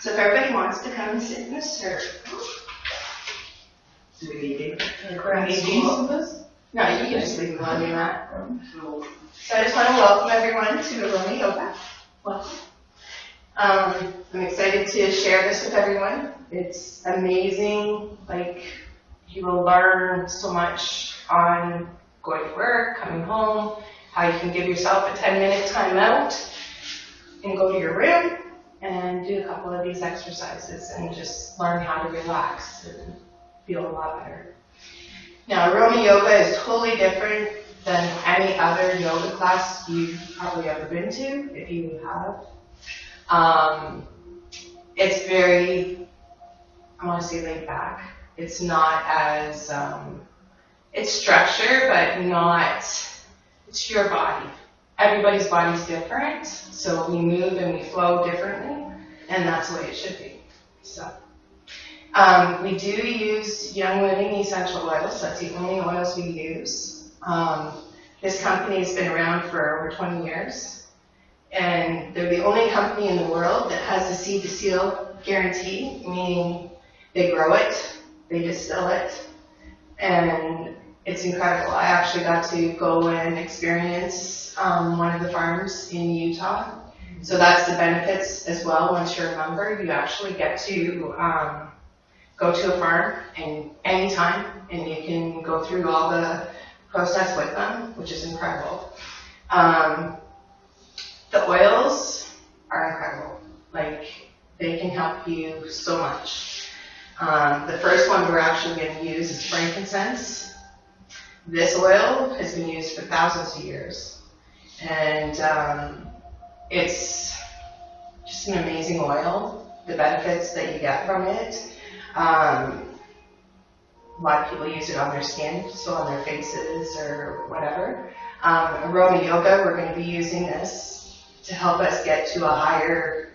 So if everybody wants to come and sit in the circle. Do we need it? No, you can just leave them on your mat. So I just want to welcome everyone to Aroma Yoga. Welcome. I'm excited to share this with everyone. It's amazing. Like, you will learn so much on going to work, coming home, how you can give yourself a 10-minute time out and go to your room and do a couple of these exercises and just learn how to relax and feel a lot better. Now, Aroma Yoga is totally different than any other yoga class you've probably ever been to, if you have. It's very, I want to say, laid back. It's not as, it's structured, but not, it's your body. Everybody's body's different, so we move and we flow differently, and that's the way it should be. So, we do use Young Living essential oils. That's the only oils we use. This company has been around for over 20 years, and they're the only company in the world that has the seed to seal guarantee, meaning they grow it, they distill it, and it's incredible. I actually got to go and experience one of the farms in Utah. So that's the benefits as well. Once you're a member, you actually get to go to a farm anytime, and you can go through all the process with them, which is incredible. The oils are incredible. Like, they can help you so much. The first one we're actually going to use is frankincense. This oil has been used for thousands of years, and it's just an amazing oil. The benefits that you get from it. A lot of people use it on their skin, so on their faces or whatever. Aroma Yoga, we're going to be using this to help us get to a higher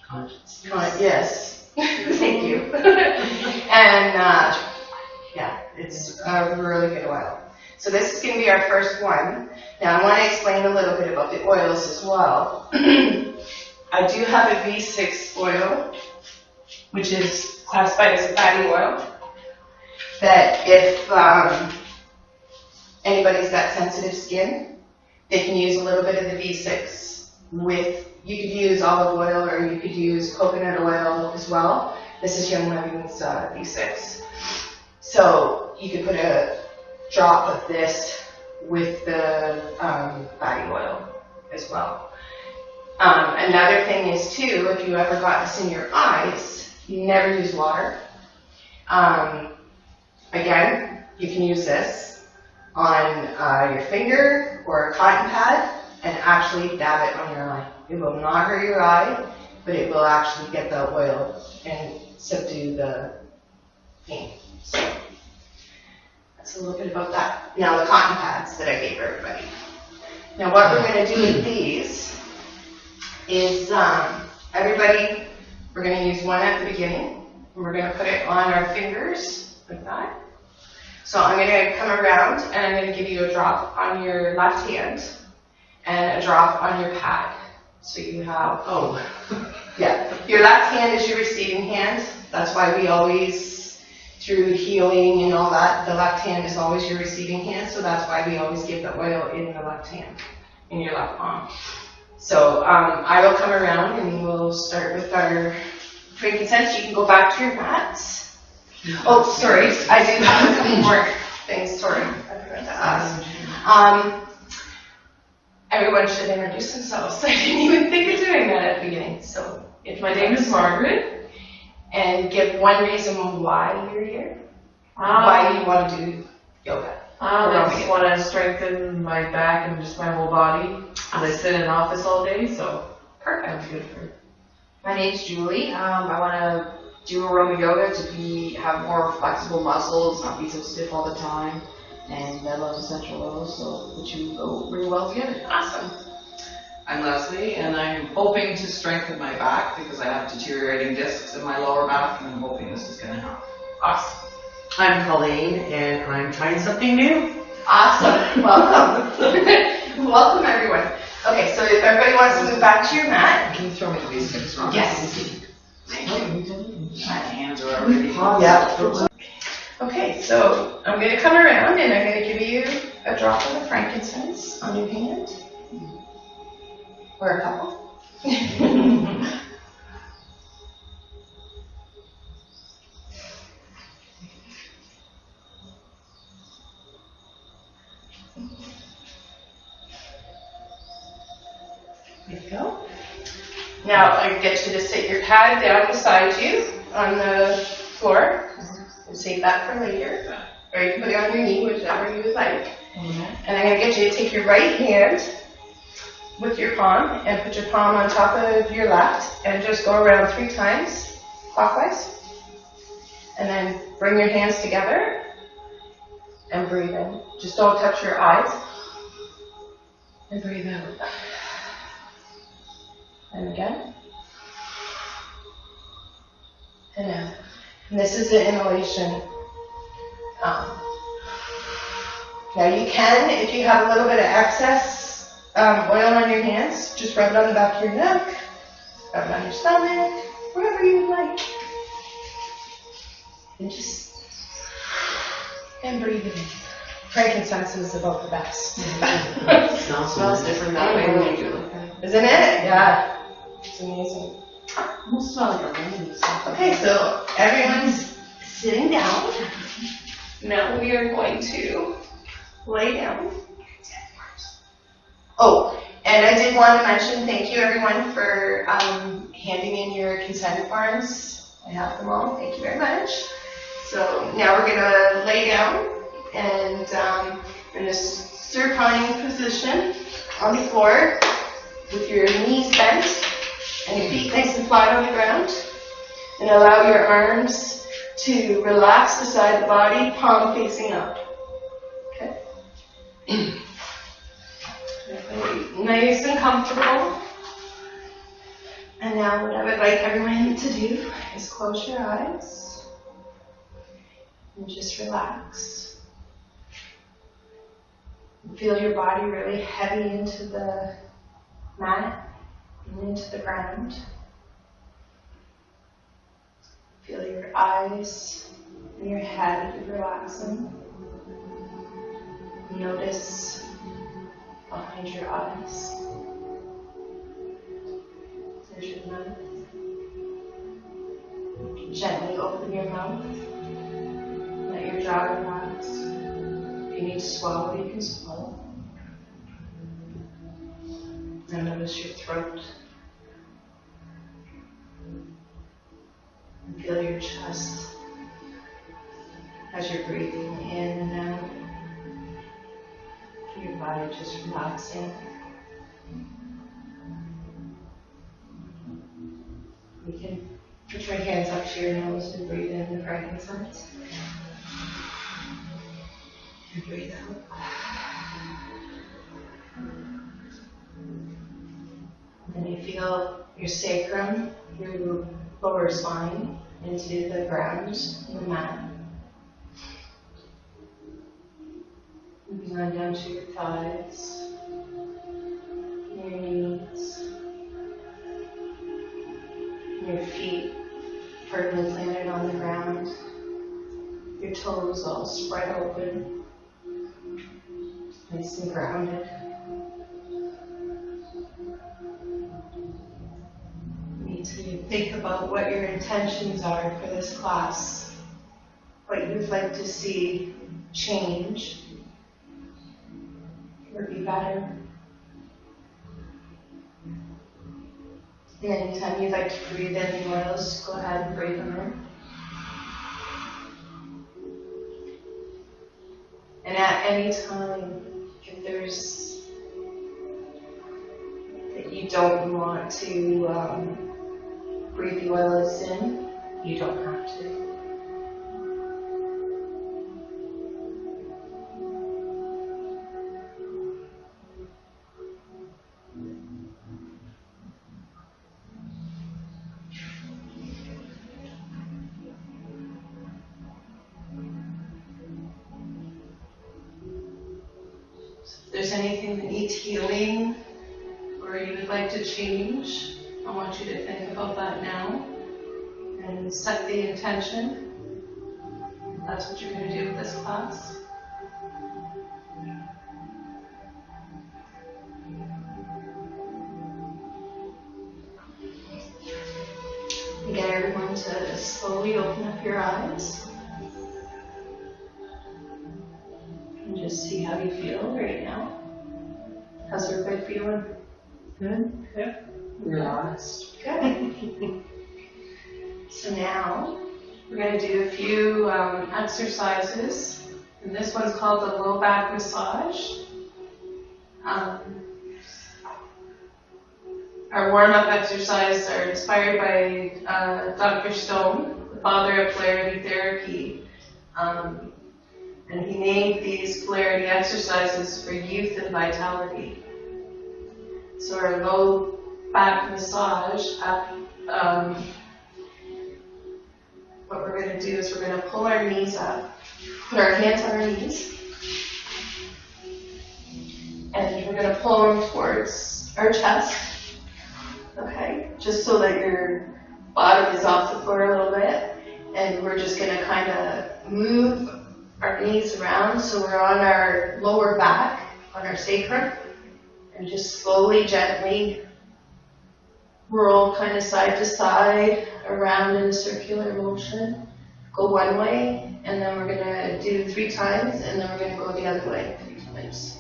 consciousness. Yes, thank you. And yeah, it's a really good oil. So this is going to be our first one. Now I want to explain a little bit about the oils as well. I do have a V6 oil, which is classified as a fatty oil, that if anybody's got sensitive skin, they can use a little bit of the V6 with, you could use olive oil or you could use coconut oil as well. This is Young Living's V6. So you could put a drop of this with the fatty oil as well. Another thing is too, if you ever got this in your eyes, you never use water. Again, you can use this on your finger or a cotton pad and actually dab it on your eye. It will not hurt your eye, but it will actually get the oil and subdue the pain. So that's a little bit about that. Now the cotton pads that I gave everybody. Now what we're going to do with these is everybody, we're going to use one at the beginning, and we're going to put it on our fingers, like that. So I'm going to come around, and I'm going to give you a drop on your left hand, and a drop on your pad. So you have, yeah, your left hand is your receiving hand. That's why we always, through healing and all that, the left hand is always your receiving hand, so that's why we always give the oil in the left hand, in your left palm. So I will come around and we'll start with our frankincense. You can go back to your mats. Oh, sorry, I do have a couple more things, sorry, I forgot to ask. Everyone should introduce themselves. I didn't even think of doing that at the beginning. So my name is Margaret. And give one reason why you're here. Why you want to do yoga. I just want to strengthen my back and just my whole body. Because I sit in an office all day, so perfect. That's good for it. My name's Julie. I want to do Aroma Yoga to have more flexible muscles, not be so stiff all the time. And I love essential oils, so the two go really well together. Awesome. I'm Leslie, and I'm hoping to strengthen my back because I have deteriorating discs in my lower back, and I'm hoping this is going to help. Awesome. I'm Colleen, and I'm trying something new. Awesome. Welcome. Welcome, everyone. Okay, so if everybody wants to move back to your mat. Can you throw me these sticks, Rhonda? Yes. My hands are already. Yeah. Okay, so I'm going to come around and I'm going to give you a drop of the frankincense on your hand. Or a couple. There you go. Now I get you to sit your pad down beside you on the floor. And save that for later. Or you can put it on your knee, whichever you would like. And I'm going to get you to take your right hand with your palm and put your palm on top of your left and just go around 3 times clockwise. And then bring your hands together and breathe in. Just don't touch your eyes. And breathe out. And again. And out. And this is the inhalation. Now you can, if you have a little bit of excess oil on your hands, just rub it on the back of your neck, rub it on your stomach, wherever you like. And just, and breathe it in. Frankincense is about the best. Smells different that way when you do it like that. Isn't it? Yeah. It's amazing. Almost smell like a lemon. Okay, so everyone's sitting down. Now we are going to lay down. Oh, and I did want to mention thank you everyone for handing in your consent forms. I have them all. Thank you very much. So now we're going to lay down and in a supine position on the floor with your knees bent and your feet nice and flat on the ground. And allow your arms to relax beside the body, palm facing up. Okay? Nice and comfortable. And now what I would like everyone to do is close your eyes and just relax. Feel your body really heavy into the mat and into the ground. Feel your eyes and your head relaxing. Notice behind your eyes. There's your mouth. Gently open your mouth. Let your jaw relax. If you need to swallow, you can swallow. And notice your throat. And feel your chest as you're breathing in and out. Your body just relaxing. You can put your hands up to your nose and breathe in the frankincense. And breathe out. And then you feel your sacrum, your lower spine, into the ground, the mat. Moving on down to your thighs, your knees, your feet firmly planted on the ground, your toes all spread open, nice and grounded. You need to think about what your intentions are for this class, what you'd like to see change or be better. And anytime you'd like to breathe in the oils, go ahead and breathe them in. And at any time, if there's that you don't want to breathe the oils in, you don't have to. If there's anything that needs healing where you would like to change, I want you to think about that now and set the intention. That's what you're going to do with this class. Get everyone to slowly open up your eyes and just see how you feel right now. How's everybody feeling? Good. Yep. Relaxed. Good. So now we're going to do a few exercises, and this one's called the low back massage. Our warm-up exercises are inspired by Dr. Stone, the father of polarity therapy. And he named these polarity exercises for youth and vitality. So our low back massage, what we're going to do is we're going to pull our knees up, put our hands on our knees, and we're going to pull them towards our chest. Okay, just so that your bottom is off the floor a little bit, and we're just going to kind of move our knees around so we're on our lower back, on our sacrum, and just slowly, gently roll kind of side to side, around in a circular motion. Go one way, and then we're going to do 3 times, and then we're going to go the other way 3 times.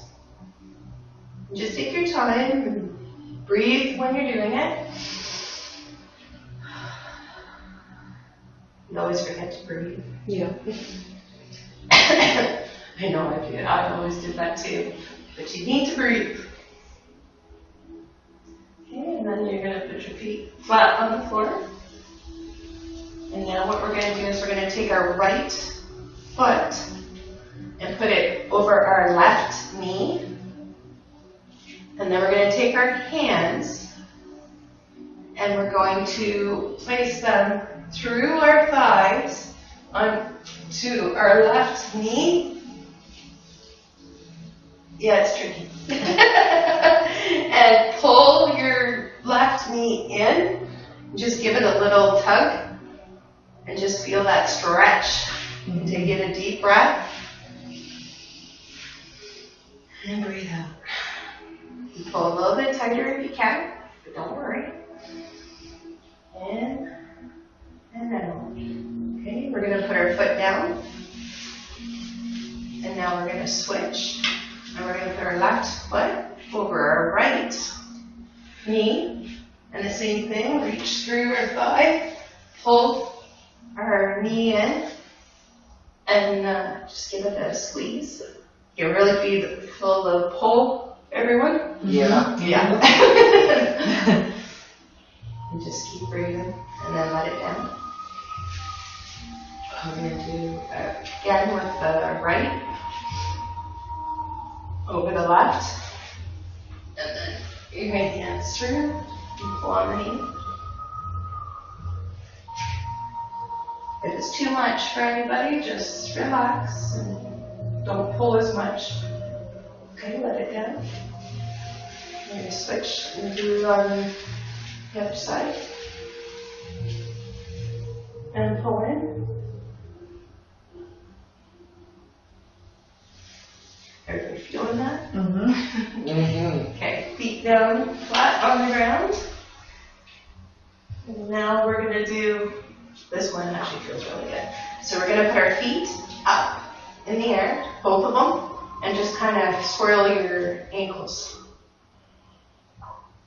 Just take your time and breathe when you're doing it. You always forget to breathe. Yeah. I know I do. I always did that too. But you need to breathe. Okay, and then you're going to put your feet flat on the floor. And now what we're going to do is we're going to take our right foot and put it over our left knee. And then we're going to take our hands and we're going to place them through our thighs onto our left knee. Yeah, it's tricky. And pull your left knee in. Just give it a little tug and just feel that stretch. Take in a deep breath and breathe out. Pull a little bit tighter if you can, but don't worry. In and out. Okay, we're going to put our foot down. And now we're going to switch. And we're going to put our left foot over our right knee. And the same thing, reach through our thigh, pull our knee in, and just give it a squeeze. You can really feel the pull, everyone? Yeah. Yeah. And just keep breathing, and then let it down. We're going to do again with the right over the left, and then your hands through and pull on the knee. If it's too much for anybody, just relax and don't pull as much. Okay, let it down. We're going to switch and do on the other side. And pull in. Everybody feeling that? Mm-hmm. Okay, feet down flat on the ground. And now we're going to do, this one actually feels really good. So we're going to put our feet up in the air, both of them, and just kind of swirl your ankles.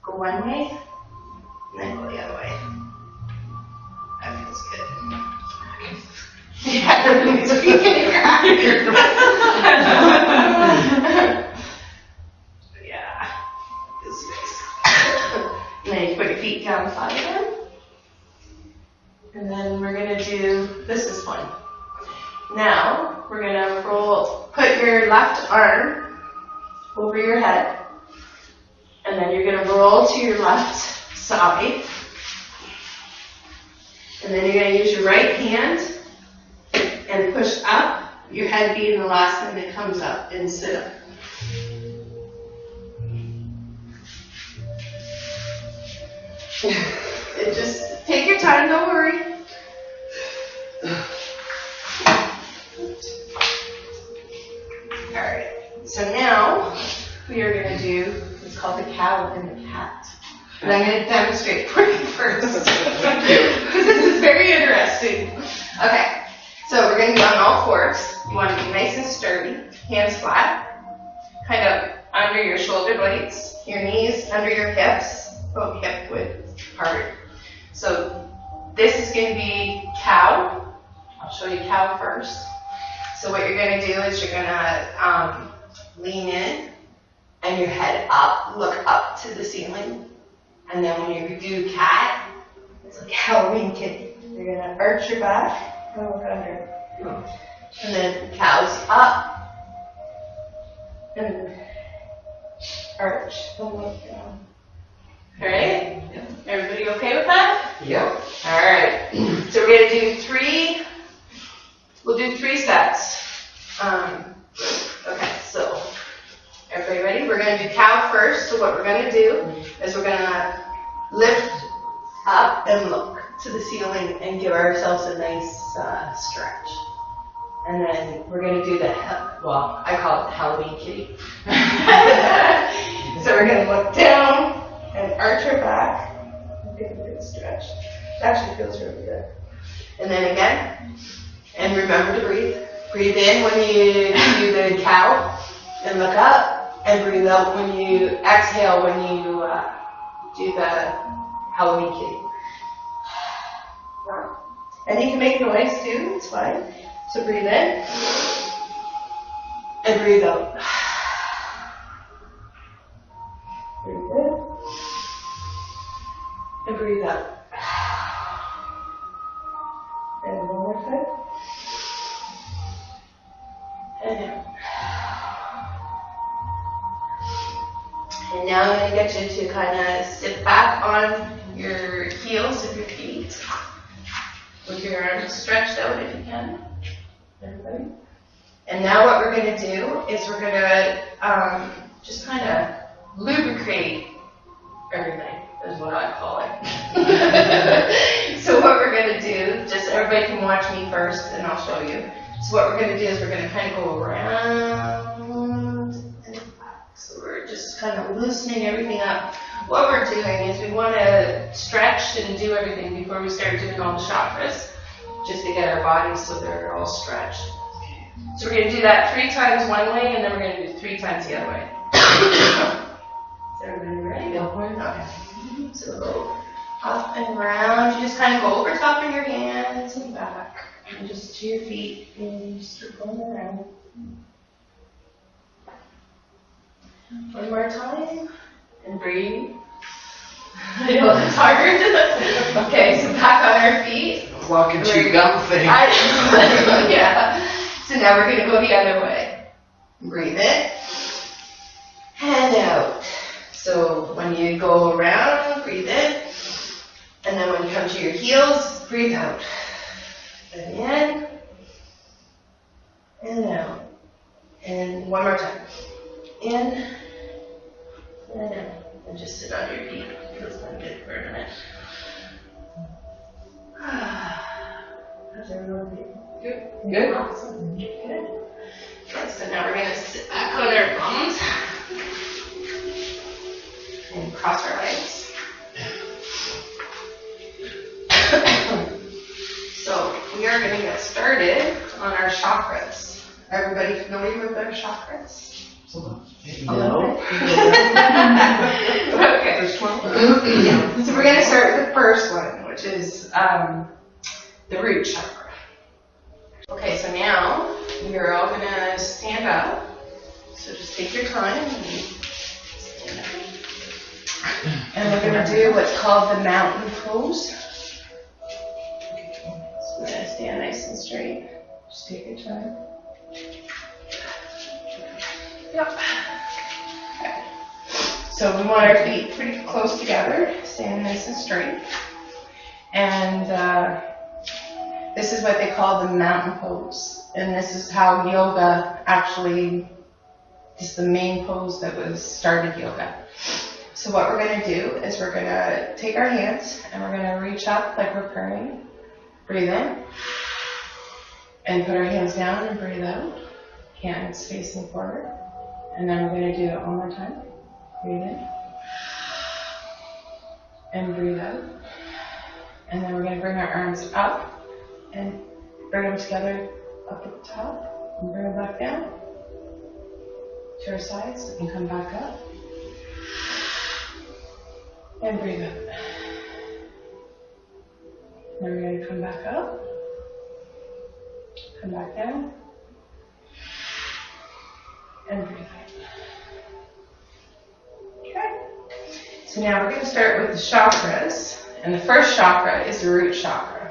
Go one way, and then go the other way. That feels good. Yeah, everybody's peeking your Yeah, feels nice. And then you put your feet down flat again. And then we're going to do, this is fun. Now, we're going to put your left arm over your head. And then you're going to roll to your left side. And then you're going to use your right hand and push up, your head being the last thing that comes up, and sit up. Just take your time, don't worry. Alright, so now we are going to do what's called the cow and the cat. And I'm going to demonstrate for you first. Because this is very interesting. Okay, so we're going to be on all fours. You want to be nice and sturdy, hands flat, kind of under your shoulder blades, your knees under your hips, about hip width apart. So this is going to be cow. I'll show you cow first. So what you're going to do is you're going to lean in and your head up, look up to the ceiling. And then when you do cat, it's like Halloween kitty. You're going to arch your back and look under. And then cow's up and arch and look down. Alright? Everybody okay with that? Yep. Alright. So we're going to do three. We'll do 3 sets. Okay, so everybody ready? We're going to do cow first. So what we're going to do is we're going to lift up and look to the ceiling and give ourselves a nice stretch. And then we're going to do the, well, I call it the Halloween kitty. So we're going to look down and arch our back and give a good stretch. It actually feels really good. And then again, and remember to breathe. Breathe in when you do the cow and look up, and breathe out when you exhale when you do the Halloween kitty. And you can make noise too, it's fine. So breathe in and breathe out. Breathe in and breathe out. And one more time. And out. And now I'm going to get you to kind of sit back on your heels of your feet with your arms stretched out if you can. Everybody. And now what we're going to do is we're going to just kind of lubricate everything, is what I call it. So what we're going to do, just everybody can watch me first and I'll show you. So what we're going to do is we're going to kind of go around and back. So we're just kind of loosening everything up. What we're doing is we want to stretch and do everything before we start doing all the chakras, just to get our bodies so they're all stretched. So we're going to do that 3 times one way, and then we're going to do 3 times the other way. Is everybody ready? Go for it. Okay. So go up and around. You just kind of go over top of your hands and back, and just to your feet, and you start going around. One more time, and breathe. I know it's hard. Okay, so back on our feet. Walk and chew gum thing. Yeah. So now we're going to go the other way. Breathe in and out. So when you go around, breathe in. And then when you come to your heels, breathe out. And in and out. And one more time. In and out. And just sit on your feet. Feels like good for a minute. How's everyone doing? Good. Good. Awesome. Good. Okay, so now we're going to sit back on our bums and cross our legs. So we are going to get started on our chakras. Everybody familiar with our chakras? No. Okay. There's 12. So we're going to start with the first one, which is the root chakra. Okay, so now we are all going to stand up. So just take your time and stand up. And we're going to do what's called the mountain pose. So we're going to stand nice and straight. Just take your time. Yep. Okay. So we want our feet pretty close together, stand nice and straight. And this is what they call the mountain pose. And this is how yoga actually is the main pose that was started yoga. So what we're gonna do is we're gonna take our hands and we're gonna reach up like we're praying. Breathe in. And put our hands down and breathe out. Hands facing forward. And then we're gonna do it one more time. Breathe in. And breathe out. And then we're gonna bring our arms up and bring them together up at the top. And bring them back down to our sides and come back up. And breathe out. Then we're going to come back up. Come back down. And breathe out. Okay. So now we're going to start with the chakras. And the first chakra is the root chakra.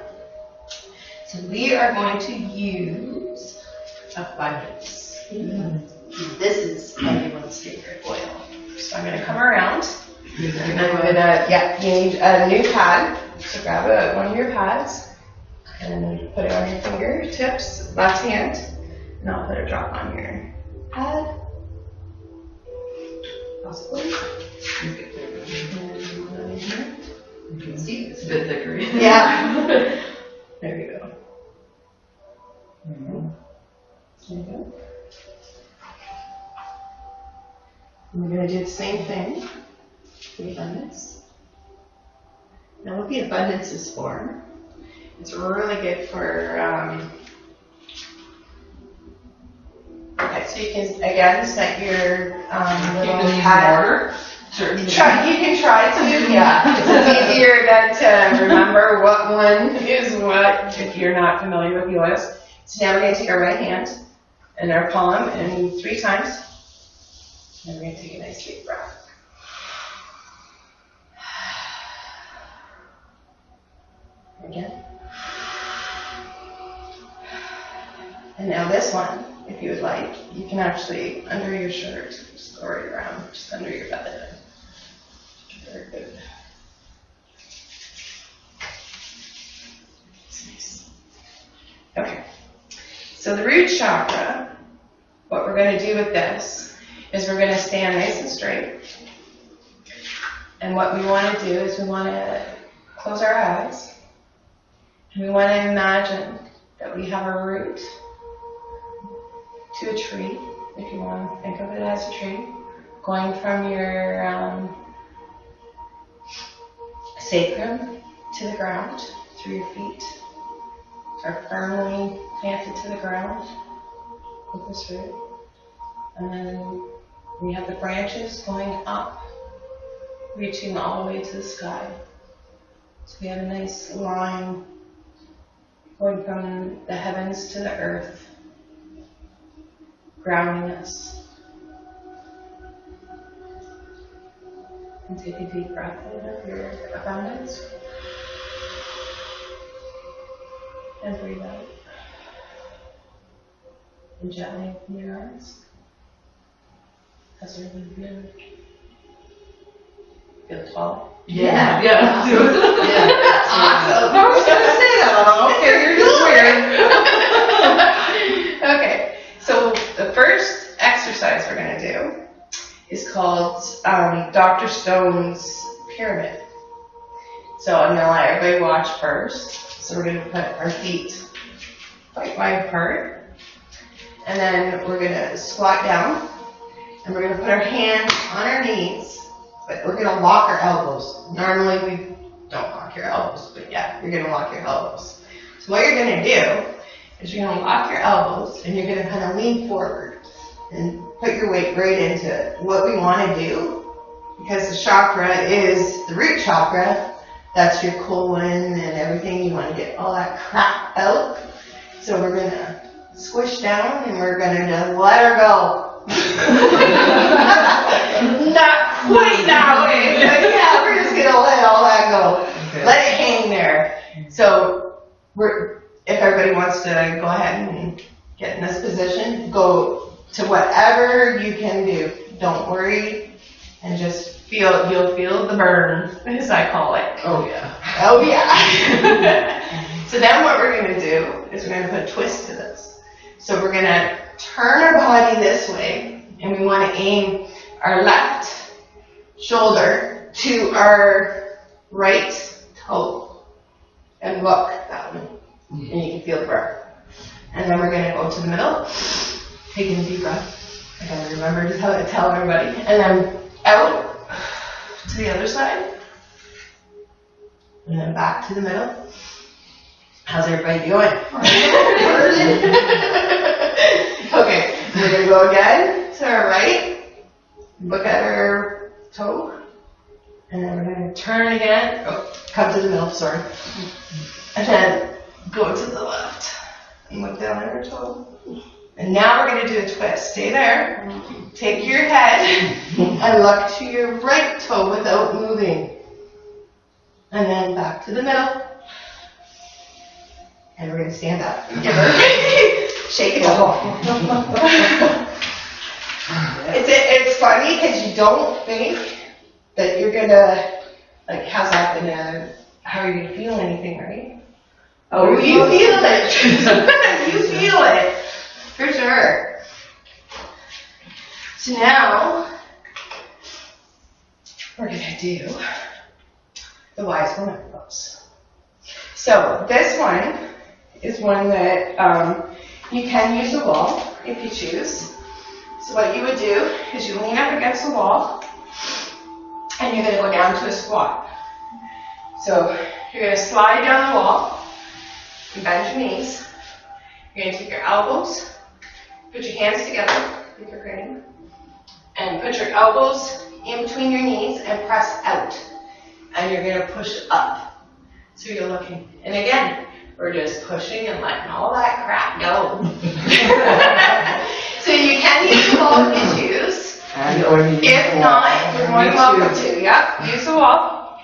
So we are going to use abundance. This is everyone's favorite oil. So I'm going to come around. And I'm going to, you need a new pad. So grab one of your pads and put it on your fingertips, left hand. And I'll put a drop on your pad. Possibly. And one on here. You can see it's a bit thicker. Yeah. There you go. There you go. And we're going to do the same thing for the abundance. Now what the abundance is for, it's really good for, okay, so you can, again, set your little pad. Sure. You can try to, yeah. It's easier then to remember what one is what if you're not familiar with the oils. So now we're going to take our right hand and our palm and 3 times. And we're going to take a nice deep breath. Again. And now this one, if you would like, you can actually, under your shirt, just lower your arm, just under your belly. Very good. That's nice. Okay. So the root chakra, what we're going to do with this is we're going to stand nice and straight. And what we want to do is we want to close our eyes. And we want to imagine that we have a root to a tree, if you want to think of it as a tree, going from your sacrum to the ground through your feet. Are firmly planted to the ground with this root. And then we have the branches going up, reaching all the way to the sky. So we have a nice line going from the heavens to the earth, grounding us. And take a deep breath in of your abundance. And breathe out. And gently open your eyes. How's everything feeling? Feel tall? Yeah. Yeah. Awesome. I was going to say that. Okay, you're just weird. Okay, so the first exercise we're going to do is called Dr. Stone's Pyramid. So I'm going to let everybody watch first. So we're going to put our feet quite wide apart. And then we're going to squat down. And we're going to put our hands on our knees. But we're going to lock our elbows. Normally we don't lock your elbows. But yeah, you're going to lock your elbows. So what you're going to do is you're going to lock your elbows. And you're going to kind of lean forward. And put your weight right into it. What we want to do, because the chakra is the root chakra, that's your colon and everything. You want to get all that crap out. So we're going to squish down and we're going to just let her go. Not quite that way, but yeah, we're just going to let all that go. Okay. Let it hang there. So if everybody wants to go ahead and get in this position, go to whatever you can do. Don't worry and just you'll feel the burn, as I call it. Oh, yeah. Oh, yeah. So then what we're going to do is we're going to put a twist to this. So we're going to turn our body this way, and we want to aim our left shoulder to our right toe and look that way. And you can feel the breath. And then we're going to go to the middle, taking a deep breath. I gotta remember to tell everybody. And then out to the other side. And then back to the middle. How's everybody doing? Okay, we're going to go again to our right. Look at our toe. And then we're going to turn again. Oh, come to the middle, sorry. And then go to the left. And look down at our toe. And now we're going to do a twist. Stay there. Take your head and look to your right toe without moving. And then back to the middle. And we're going to stand up. Give her. Shake it off. It's funny because you don't think that you're going to, like, how's that going to, how are you going to feel anything, right? Oh, you feel it. You feel it. For sure. So now, we're going to do the wise woman pose. So this one is one that you can use a wall if you choose. So what you would do is you lean up against the wall and you're going to go down to a squat. So you're going to slide down the wall and bend your knees. You're going to take your elbows, put your hands together like you're praying, and put your elbows in between your knees and press out. And you're going to push up. So you're looking. And again, we're just pushing and letting all that crap go. So you can use the wall if you choose. If not, you're more than welcome to. Yep, use the wall.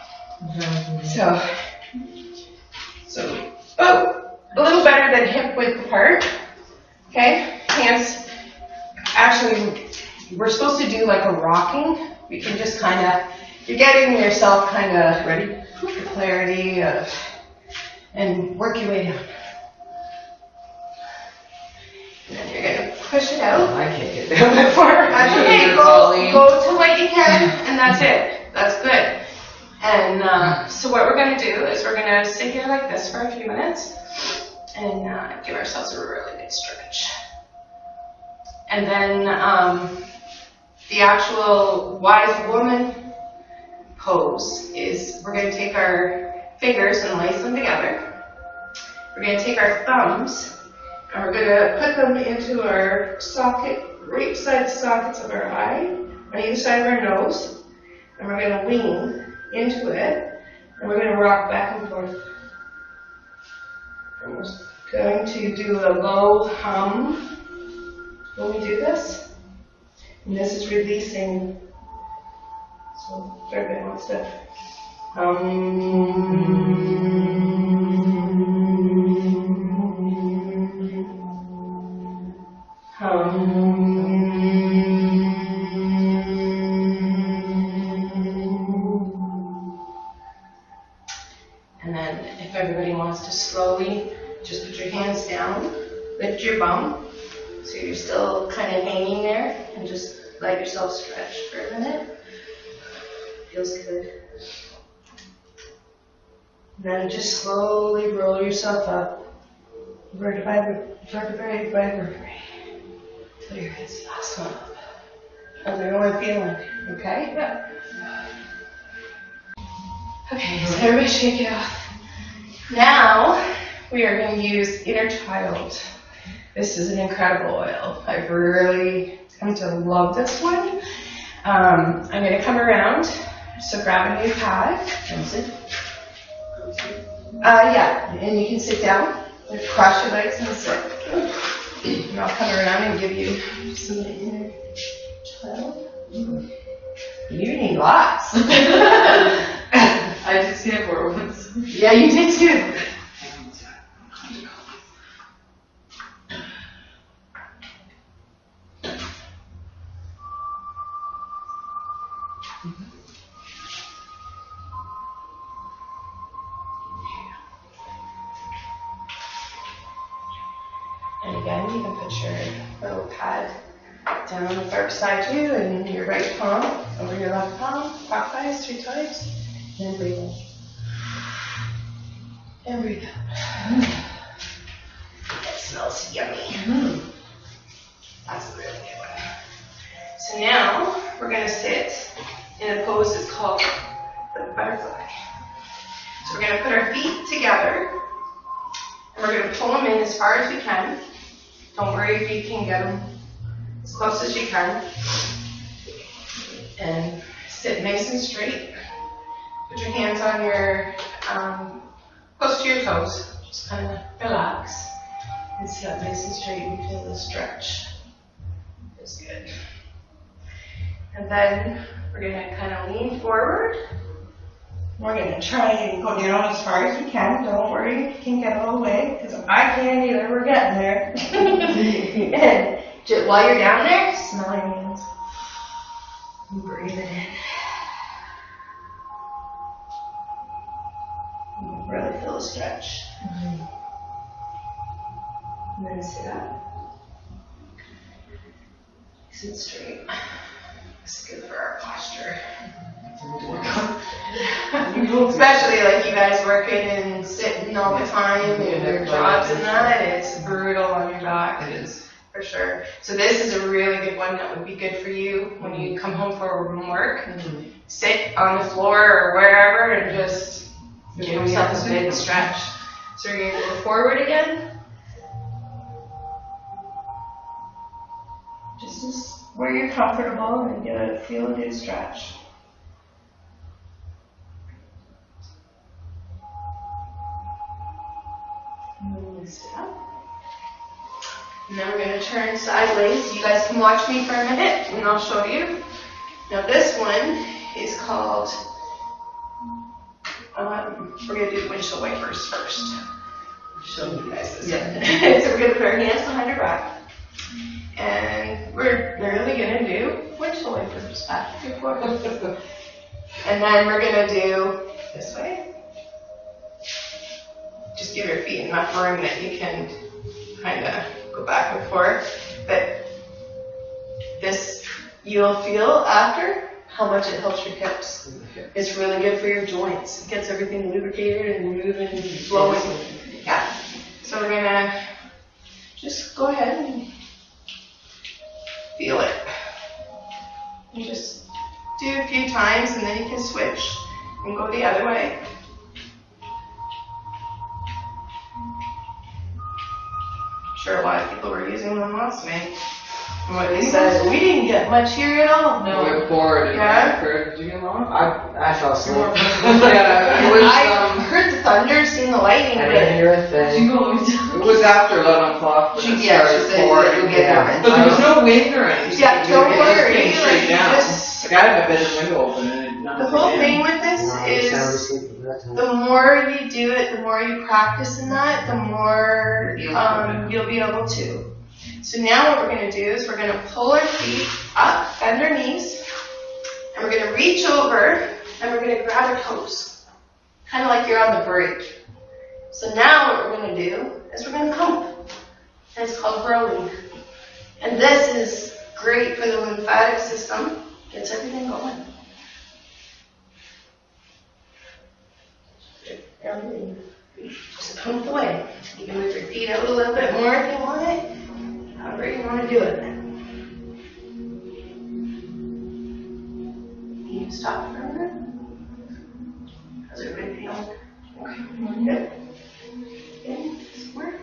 So, a little better than hip width apart. Okay, hands, actually, we're supposed to do like a rocking. We can just kind of, you're getting yourself kind of ready for clarity and work your way down. And then you're going to push it out. I can't get down that far. That's okay, go to what you can, and that's it. That's good. And so what we're going to do is we're going to sit here like this for a few minutes and give ourselves a really good stretch. And then the actual wise woman pose is we're going to take our fingers and lace them together. We're going to take our thumbs and we're going to put them into our socket, right beside the sockets of our eye, on either side of our nose, and we're going to lean into it, and we're going to rock back and forth. And we're going to do a low hum when we do this, and this is releasing. So everybody wants to And then if everybody wants to slowly just put your hands down, lift your bum, so you're still kind of hanging there, and just let yourself stretch for a minute. Feels good. And then just slowly roll yourself up, vertebrae by vertebrae, till your head's the last one up. How's everyone feeling? Okay? Yeah. Okay, so everybody shake it off. Now, we are going to use Inner Child. This is an incredible oil. I've really come to love this one. I'm going to come around, so grab a new pad. Yeah, and you can sit down, cross your legs and sit. And I'll come around and give you some Inner Child. You need lots. I did see it for once. Yeah, you did too. And again, you can put your little pad down on the far beside you and your right palm. over your left palm, clockwise 3 times, and breathe in. And breathe out. It smells yummy. That's a really good one. So now we're going to sit in a pose that's called the butterfly. So we're going to put our feet together, and we're going to pull them in as far as we can. Don't worry if you can get them as close as you can. And sit nice and straight. Put your hands on your, close to your toes. Just kind of relax and sit up nice and straight and feel the stretch. Feels good. And then we're going to kind of lean forward. We're going to try and go down as far as we can. Don't worry if you can get all the way, because I can't either. We're getting there. And just, while you're down there, smell your hands. And breathe it in. And really feel the stretch. And then sit up. Sit straight. It's good for our posture. Especially like you guys working and sitting all the time in your jobs and that, it's brutal on your back. It is. For sure. So this is a really good one that would be good for you when you come home from work. Sit on the floor or wherever and just give yourself a big stretch. So you're going to go forward again. Just as where you're comfortable and get a feel a good stretch. And then lift it up. And then we're going to turn sideways. You guys can watch me for a minute and I'll show you. Now this one is called, we're going to do the windshield wipers first. Show you guys this one. So we're going to put our hands behind our back. And we're literally going to do windshield wipers back and forth. And then we're going to do this way. Just give your feet enough room that you can kind of go back and forth. But this, you'll feel after how much it helps your hips. It's really good for your joints. It gets everything lubricated and moving and flowing. Yeah. So we're going to just go ahead and feel it. You just do a few times and then you can switch and go the other way. I'm sure a lot of people were using them last week. And what they said, we didn't get much here at all. No, we're bored. Yeah. Did you get long? I fell asleep. Yeah, it was, I heard the thunder, seen the lightning, I but didn't hear a thing. it was after 11 o'clock. When it she started said pouring. you'll get Yeah. there. But there was no wind or anything. Yeah, don't It worry. just came straight down. Just- Like, I had my bedroom window open and The whole thing with this No, I was sound is asleep at that time. the more you do it, the more you practice in that, the more you'll be able to. So now what we're going to do is we're going to pull our feet up, bend our knees, and we're going to reach over and we're going to grab our toes, kind of like you're on the brake. So now what we're going to do is we're going to pump, and it's called rowing. And this is great for the lymphatic system, gets everything going. Everything. Just pump away. You can move your feet out a little bit more if you want it. However you want to do it. Can you stop for a minute? How's everybody feeling? Okay, good. Good. Somewhere.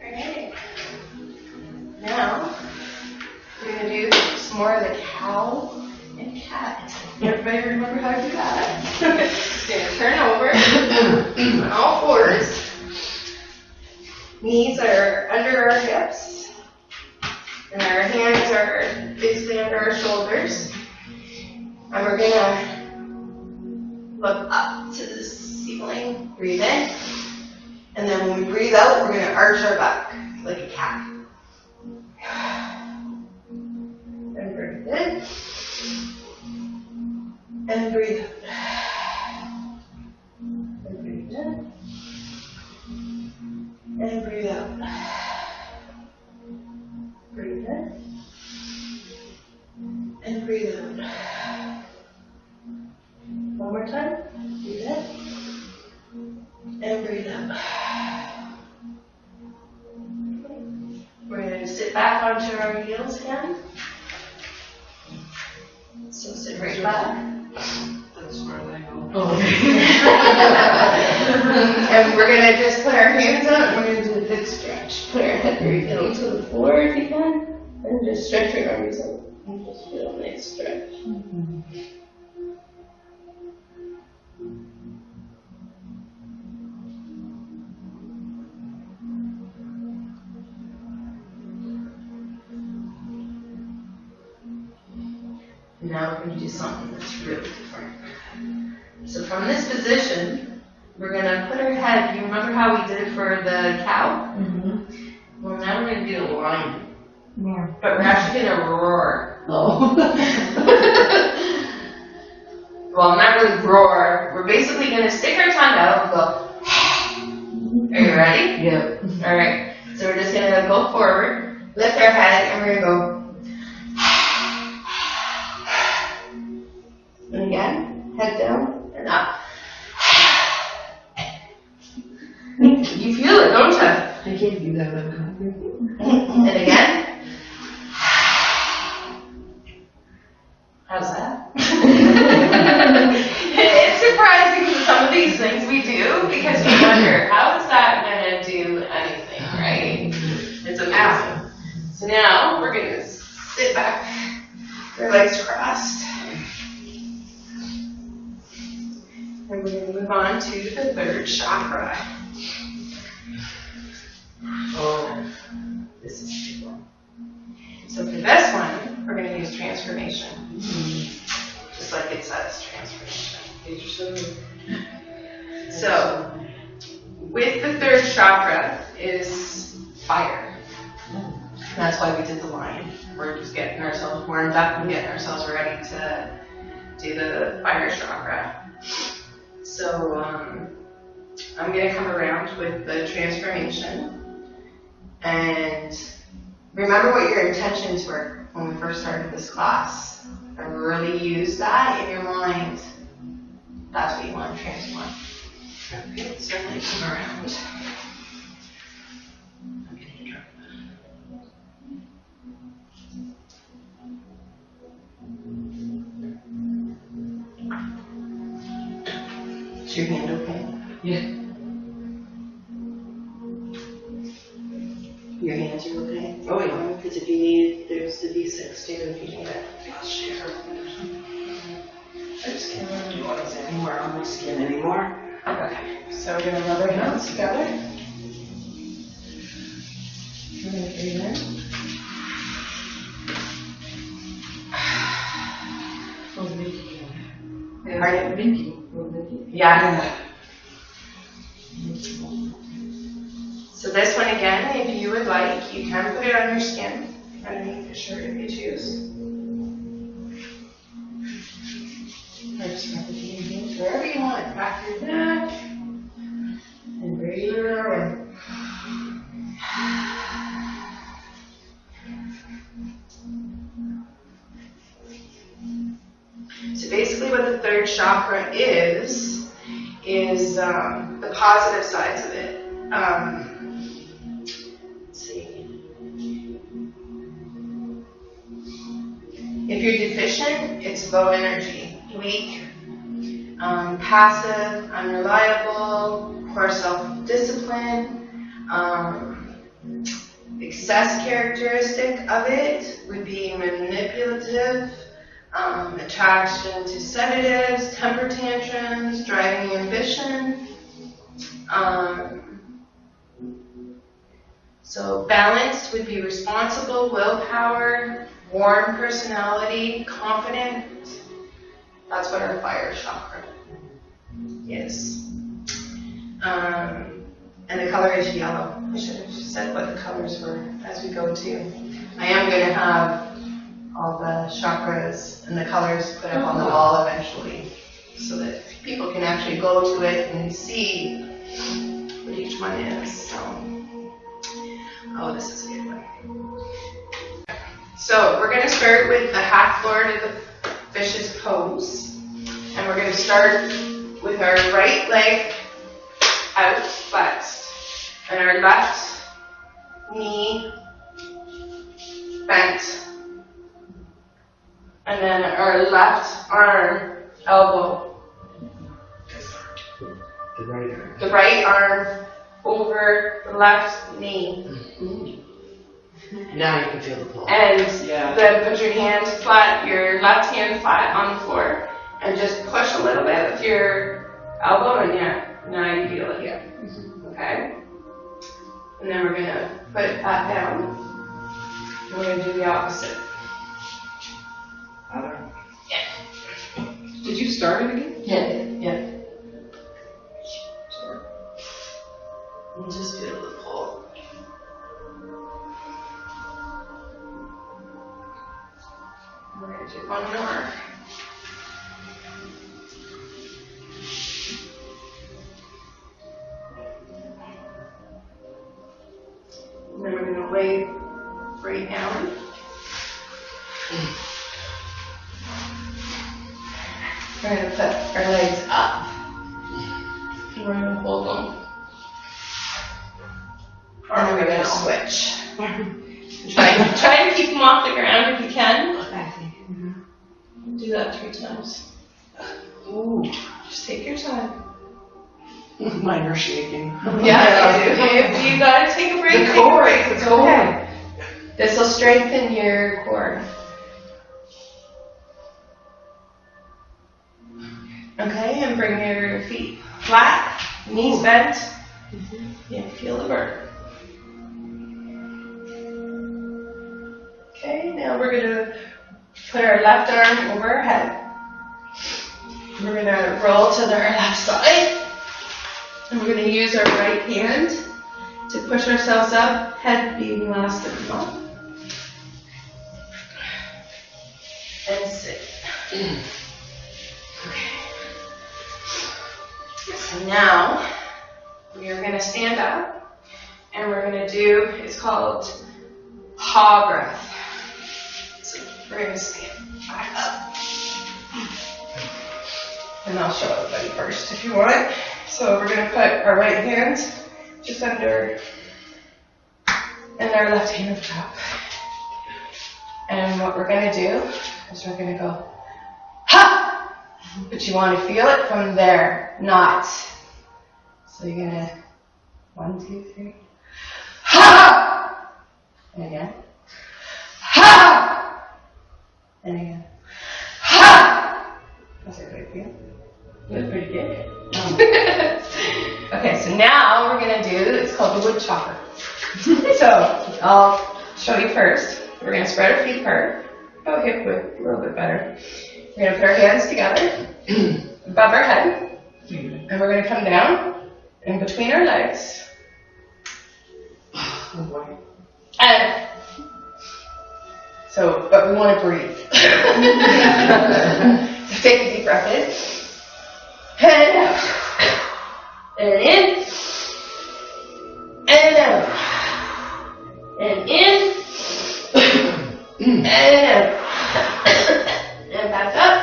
Alright. Now, we're going to do some more of the cow and cat. Everybody remember how to do that? Going to turn over on all fours. Knees are under our hips. And our hands are basically under our shoulders. And we're going to look up to the ceiling. Breathe in. And then when we breathe out, we're going to arch our back like a cat. And breathe in. And breathe out. And breathe in. And breathe out. And breathe out. One more time. Breathe in. And breathe out. We're going to sit back onto our heels again. So sit right back. That's where they go. And we're going to just put our hands out and we're going to do a big stretch. Put our head very down to the floor if you can. And just stretch your arms out. And just feel a nice stretch. Now we're going to do something that's really different. So from this position, we're going to put our head, you remember how we did it for the cow? Well, now we're going to do a lion. Yeah. But we're actually going to roar. Oh. Well, not really roar. We're basically going to stick our tongue out and go. Are you ready? Yep. All right. So we're just going to go forward, lift our head, and we're going to go. And again, head down and up. You feel it, don't you? I can't do that. And again. How's that? It's surprising some of these things we do because we wonder, how is that going to do anything, right? It's amazing. So now we're going to sit back, our legs crossed. And we're going to move on to the third chakra. Oh, this is a big one. So for this one, we're going to use transformation. Just like it says, transformation. So, with the third chakra is fire. That's why we did the line. We're just getting ourselves warmed up and getting ourselves ready to do the fire chakra. So I'm going to come around with the transformation. And remember what your intentions were when we first started this class. And really use that in your mind. That's what you want to transform. Okay, so I'm going to come around. I'm going to drop that. Is your hand okay? Yeah. Your hands are okay? Oh, yeah. Because if you need, there's the V6 too if you need it. I'll share. I just can't Do you want us anywhere on my skin anymore? Okay, so we're going to rub our hands together. We're going to breathe in. Pardon? Vinky. Yeah. So this one again, if you would like, you can put it on your skin, underneath the shirt if you choose. Or just rub it in your hands, wherever you want, back your neck. And breathe in. So basically what the third chakra is the positive sides of it. Let's see. If you're deficient, it's low energy, weak, passive, unreliable, poor self-discipline. Excess characteristic of it would be manipulative, attraction to sedatives, temper tantrums, driving ambition. So balanced would be responsible, willpower, warm personality, confident. That's what our fire chakra is. And the color is yellow. I should have said what the colors were as we go too. I am going to have all the chakras and the colors put up on the wall eventually so that people can actually go to it and see what each one is. So, oh, this is a good one. So we're going to start with the half forward of the fish's pose. And we're going to start with our right leg out flexed and our left knee bent. And then our left arm, elbow. The right arm over the left knee. Now you can feel the pull. And Yeah. then put your hand flat, your left hand flat on the floor, and just push a little bit with your elbow, and yeah, now you feel it here. Okay? And then we're gonna put it back down. And we're gonna do the opposite. Did you start it again? Yeah. And just feel the pull. We're gonna do one more. And then we're gonna lay right down. We're gonna put our legs up. And we're gonna hold them. And then we're gonna switch. Try to keep them off the ground if you can. Do that 3 times. Ooh, Just take your time. mine are shaking. Yeah, if you gotta take a break, The take a core, break. the It's core. okay. This will strengthen your core. Okay, and bring your feet flat, knees bent. Yeah, feel the burn. Okay, now we're gonna put our left arm over our head. We're gonna roll to our left side. And we're gonna use our right hand to push ourselves up, head being last to come up. And sit. Okay. So now we are gonna stand up and we're gonna do, it's called paw breath. So we're gonna stand back up. And I'll show everybody first if you want. So we're gonna put our right hand just under and our left hand at the top. And what we're gonna do is we're gonna go, ha! But you wanna feel it from there, not. So you're gonna, 1, 2, 3, ha! And again, ha! And again, ha! How's everybody feel? That's pretty good. Okay, so now we're gonna do, it's called the wood chopper. So I'll show you first. We're gonna spread our feet apart, go hip width a little bit better. We're gonna put our hands together above our head, and we're gonna come down in between our legs. Oh boy. And so, but we want to breathe. So take a deep breath in. And out. And in. And out. And in. And out. And back up.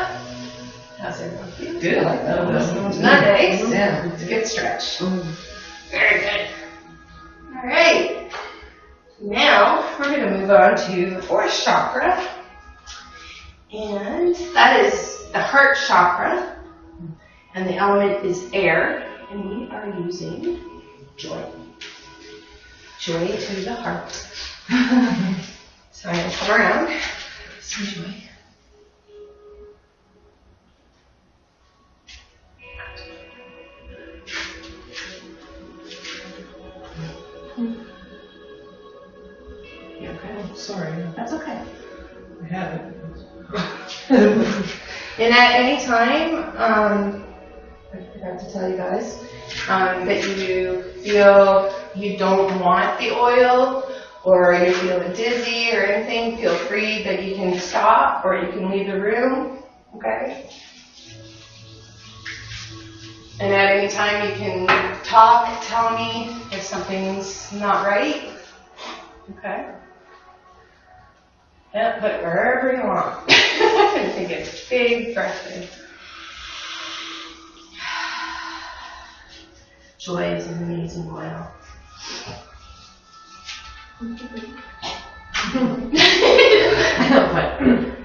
How's everyone feel? Good. I like that. It's not nice. Yeah. It's a good stretch. Very good. All right. Now we're going to move on to the 4th chakra. And that is the heart chakra. And the element is air. And we are using joy. Joy to the heart. So I'm going to come around. Some joy. Yeah, okay. Sorry. That's okay. I had it. And at any time, I forgot to tell you guys, that you feel you don't want the oil or you're feeling dizzy or anything, feel free that you can stop or you can leave the room, okay? And at any time you can talk, tell me if something's not right, okay? Yeah, put it wherever you want. And take a big breath in. Joy is an amazing oil.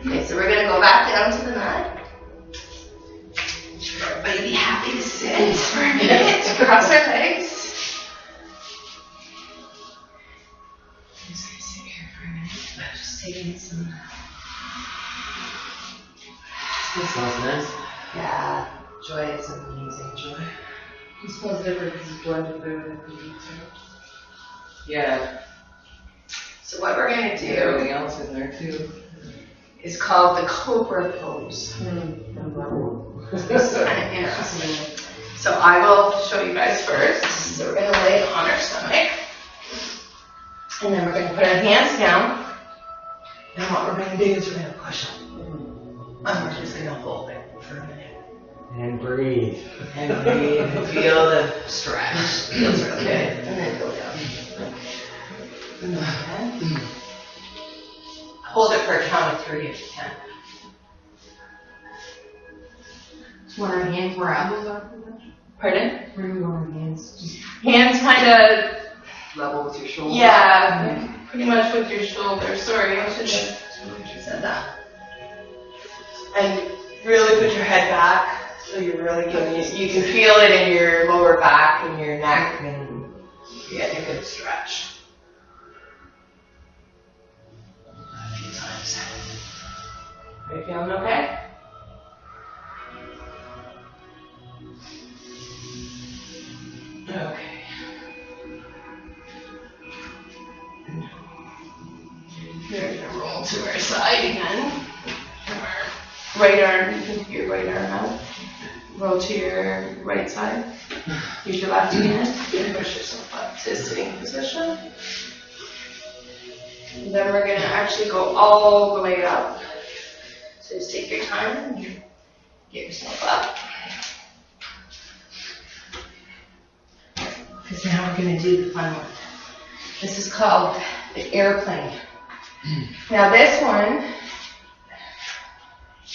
Okay, so we're gonna go back down to the mat. Everybody be happy to sit for a minute. Cross our legs. I'm just gonna sit here for a minute. Just taking some. That smells nice. Yeah, joy is amazing. Joy. It smells different because it's blended food and food Yeah, So what we're gonna do everything else in there too. is called the cobra pose. too. It's kind of interesting. So I will show you guys first. So we're gonna lay on our stomach. And then we're gonna put our hands down. And what we're gonna do is we're gonna push up. And we're just gonna hold it for a minute. And breathe. And breathe and feel the stretch. Feels really good. And then go down. Okay. Hold it for a count of 3 if you can. Want our hands where our elbows are? Pardon? Where do we want our hands? Just Hands kind of, level with your shoulders. yeah, pretty much with your shoulder. Sorry, I should have said that. And really put your head back so you're really getting it. You can feel it in your lower back and your neck and you get a good stretch. A few times. Are you feeling okay? Okay. We're gonna roll to our side again. Our right arm, you can do your right arm out. Roll to your right side. Use your left hand and push yourself up to a sitting position. And then we're gonna actually go all the way up. So just take your time and get yourself up. Because now we're going to do the fun one. This is called the airplane. Now this one,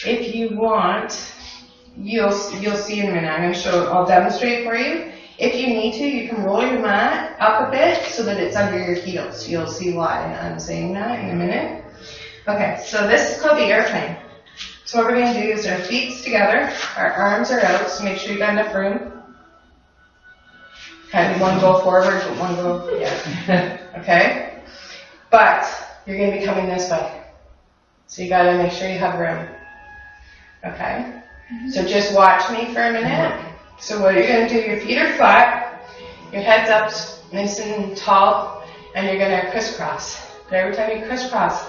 if you want, you'll see in a minute. I'm going to show. I'll demonstrate for you. If you need to, you can roll your mat up a bit so that it's under your heels. You'll see why I'm saying that in a minute. Okay, so this is called the airplane. So what we're going to do is our feet together, our arms are out, so make sure you got enough room. Kind of one go forward, but one go, yeah. Okay? But you're going to be coming this way. So you got to make sure you have room. Okay? So just watch me for a minute. So what you're going to do, your feet are flat, your head's up nice and tall, and you're going to crisscross. But every time you crisscross,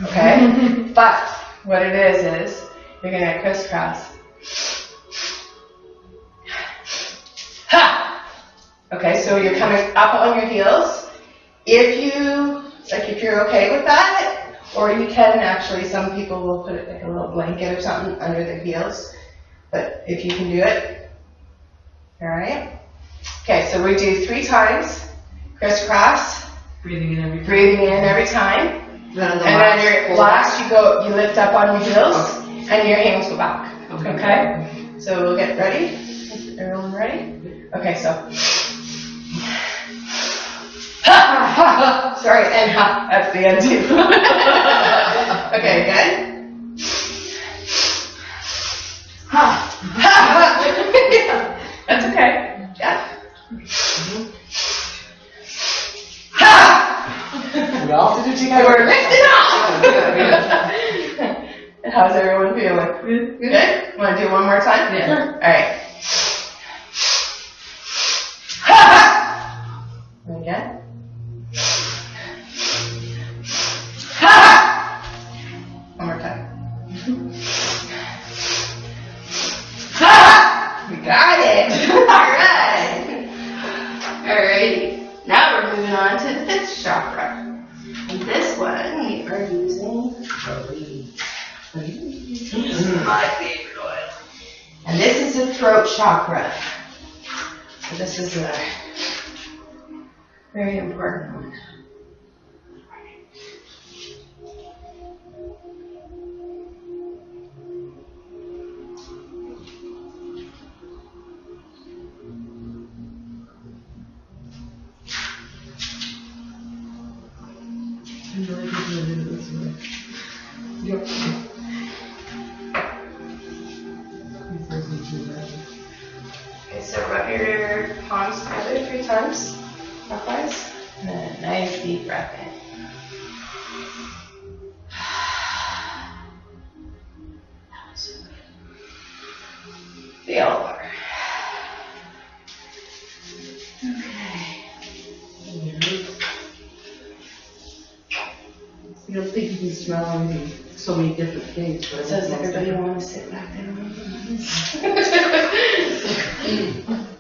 okay? But what it is you're going to crisscross. Ha! Okay, so you're coming up on your heels. If you're okay with that, or you can actually, some people will put it like a little blanket or something under their heels. But if you can do it, all right? Okay, so we do 3 times, crisscross, Breathing in every time. breathing in every time. Then And then your last, you lift up on your heels, and your hands go back. Okay? So we'll get ready. Everyone ready? Okay, so. Ha, ha, ha. Sorry, and ha at the end too. Okay, good? Ha, ha, ha. That's okay. Yeah. Ha! We all have to do And together. we're lifting off. How's everyone feeling? Good? Want to do it one more time? Yeah. Sure. All right. Ha! And again. Ha! One more time. Ha! We got it. All right. All right. Now we're moving on to the 5th chakra. And this one we are using This is my favorite oil. And this is the throat chakra. So this is a very important one. Okay, so rub your palms together 3 times, clockwise, and then a nice deep breath in. That was so good. The elbow. Okay. You don't think you can smell so many different things. But So does everybody want to sit back there?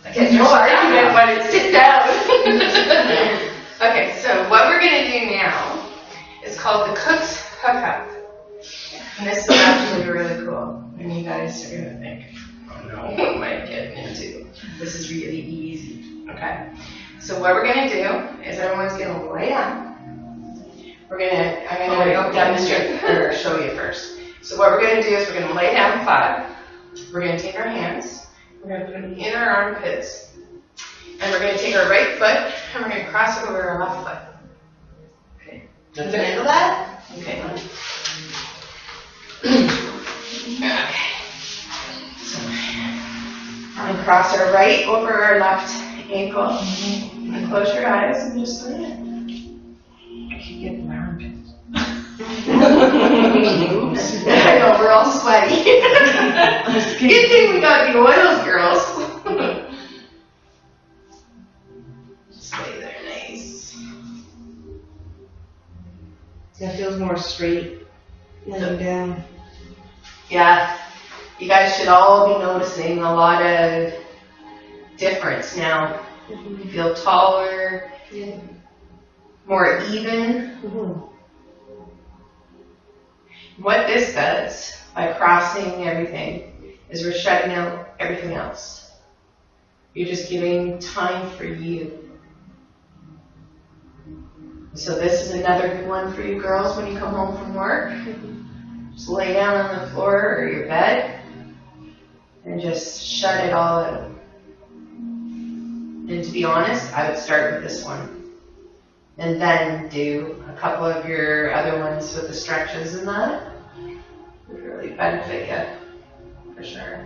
Okay, no argument, but sit down. Okay, so what we're going to do now is called the cooked hookup. And this is actually really cool. And you guys are going to think, oh no, what am I getting into? This is really easy. Okay. So what we're going to do is everyone's going to lay down. I'm going to demonstrate or show you first. So what we're going to do is we're going to lay down flat. We're going to take our hands. We're going to put them in our armpits. And we're going to take our right foot and we're going to cross it over our left foot. Okay. Can you handle that? Okay. Okay. So, and cross our right over our left ankle. And close your eyes and just lay it. I keep getting my armpits. I know, we're all sweaty. Good thing we got the oils, girls. Just lay there nice. That feels more straight laying down. Yeah, you guys should all be noticing a lot of difference now. You feel taller, more even. What this does by crossing everything is we're shutting out everything else. You're just giving time for you. So this is another good one for you girls when you come home from work. Just lay down on the floor or your bed and just shut it all out. And to be honest, I would start with this one. And then do a couple of your other ones with the stretches and that. Would really benefit you, for sure.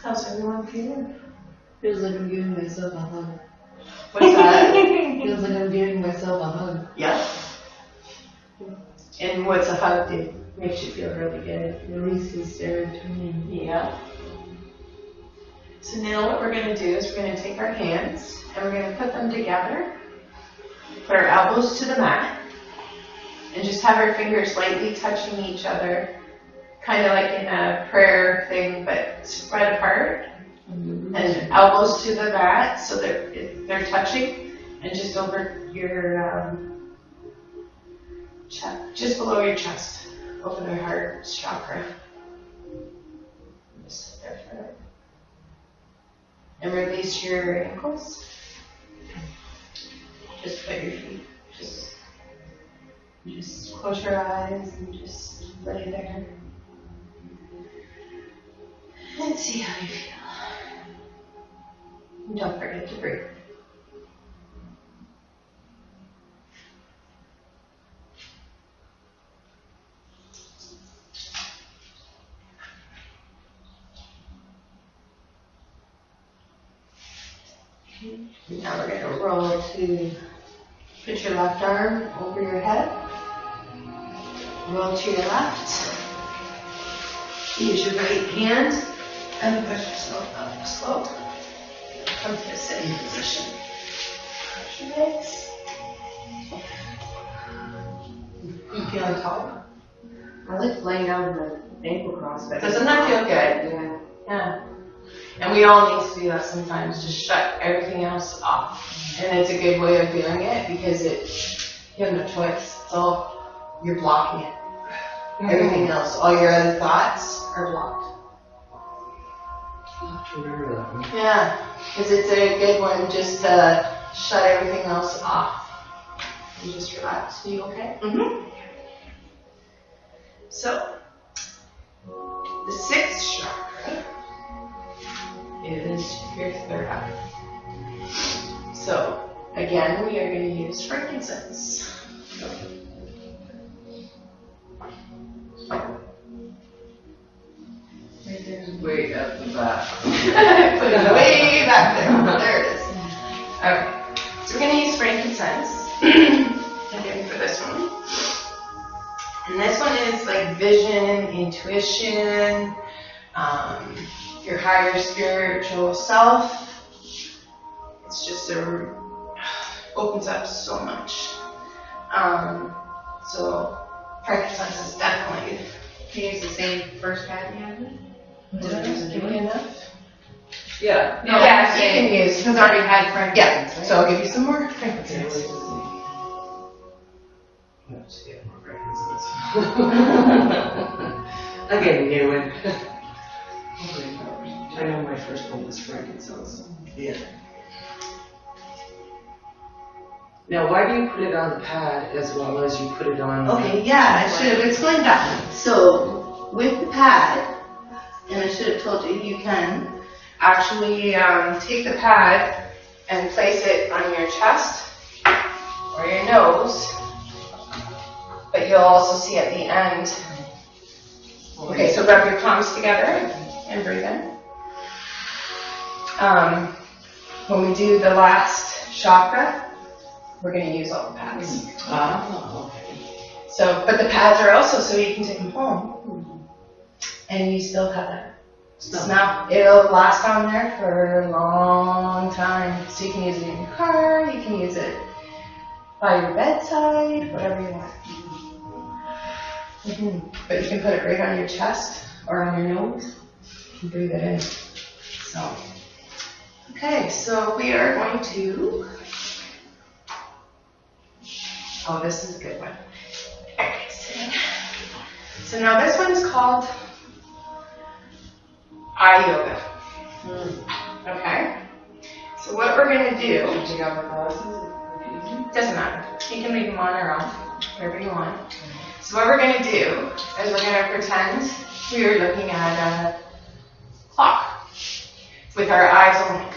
How's everyone feeling? Feels like I'm giving myself a hug. What's that? Feels like I'm giving myself a hug. Yep. And what's a hug do? Makes you feel really good. Releases serotonin. Yeah. So now what we're going to do is we're going to take our hands and we're going to put them together. Put our elbows to the mat. And just have our fingers lightly touching each other. Kind of like in a prayer thing, but spread apart. And elbows to the mat so they're touching. And just over your chest, just below your chest. Over the heart chakra. Just sit there for it. And release your ankles. Just put your feet, just close your eyes and just lay there. And see how you feel. And don't forget to breathe. Now we're going to roll to put your left arm over your head. Roll to your left. Use your right hand and push yourself up the slope. Come to a sitting position. Cross your legs. You feeling taller? I like laying down the ankle cross. But Doesn't that feel good? Yeah. Yeah. And we all need to do that sometimes, just shut everything else off. And it's a good way of doing it because you have no choice. It's all, you're blocking it. Everything else, all your other thoughts are blocked. I'll have to remember that one. Yeah, because it's a good one just to shut everything else off. And just relax. Are you okay? Mm-hmm. So, the sixth chakra is your third eye. So, Again, we are going to use frankincense. Way at the back. Put it way back there. There it is. Okay. So we're going to use frankincense. Again for this one. And this one is like vision, intuition, your higher spiritual self. It's just opens up so much. So frankincense is definitely. Can you use the same first pad you had? Give me enough. Yeah. No, yes, you can use. Because I already had frankincense, Yeah. right? So I'll give you some more frankincense. Let's get more frankincense. I'm getting new one. I know my first one was frankincense. Yeah. Now, why do you put it on the pad as well as you put it on? Okay, yeah, I should have explained that. So with the pad, and I should have told you, you can actually take the pad and place it on your chest or your nose, but you'll also see at the end. Okay, so rub your palms together and breathe in. When we do the last chakra, we're going to use all the pads. Oh, okay. So, but the pads are also so you can take them home, and you still have that smell. It'll last on there for a long time. So you can use it in your car, you can use it by your bedside, whatever you want. But you can put it right on your chest or on your nose and breathe it in. So, okay, so we are going to. Oh, this is a good one. So now this one is called eye yoga. Okay? So what we're going to do, Did you got my glasses? doesn't matter. You can leave them on or off, whatever you want. So what we're going to do is we're going to pretend we are looking at a clock with our eyes only.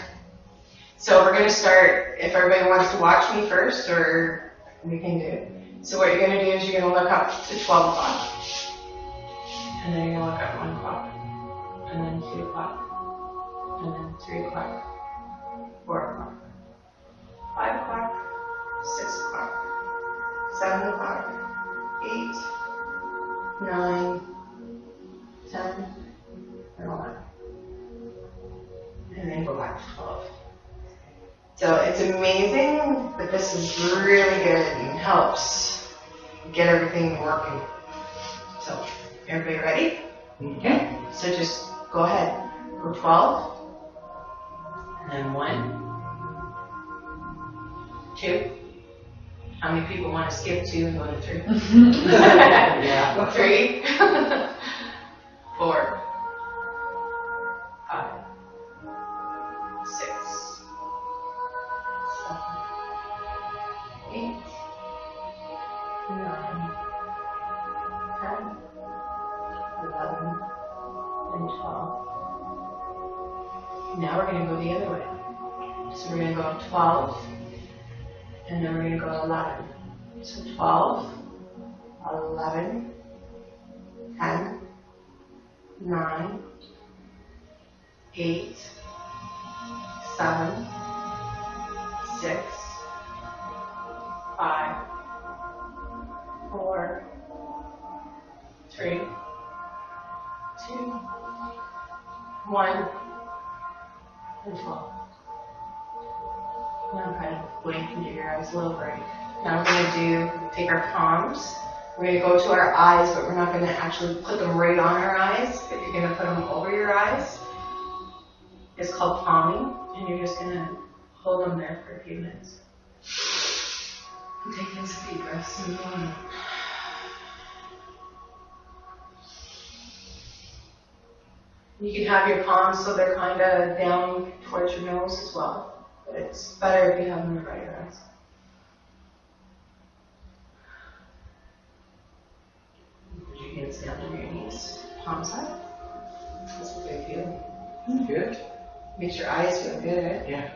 So we're going to start, if everybody wants to watch me first, or we can do it. So what you're going to do is you're going to look up to 12 o'clock. And then you're going to look up 1 o'clock. And then 2 o'clock. And then 3 o'clock. 4 o'clock. 5 o'clock. 6 o'clock. 7 o'clock. 8. 9. 10. And 11. And then go back to 12. So it's amazing, but this is really good and helps get everything working. So, everybody ready? Okay. So just go ahead. Go 12. And then 1. 2. How many people want to skip 2 and go to 3? Yeah. 3. 4. 5. 6. 7, 8, 9, 10, 11, and 12. Now we're going to go the other way. So we're going to go 12, and then we're going to go 11. So 12, 11, 10, 9, 8, 7, 6, 5, 4, 3, 2, 1, and 12. Now I'm kind of blinking to your eyes, a little break. Now we're going to take our palms. We're going to go to our eyes, but we're not going to actually put them right on our eyes, but you're going to put them over your eyes. It's called palming, and you're just going to hold them there for a few minutes. And take in some deep breaths. You can have your palms so they're kind of down towards your nose as well. But it's better if you have them right your eyes. Put your hands down on your knees, palms up. That's what they feel. Good. Makes your eyes feel good, right? Yeah.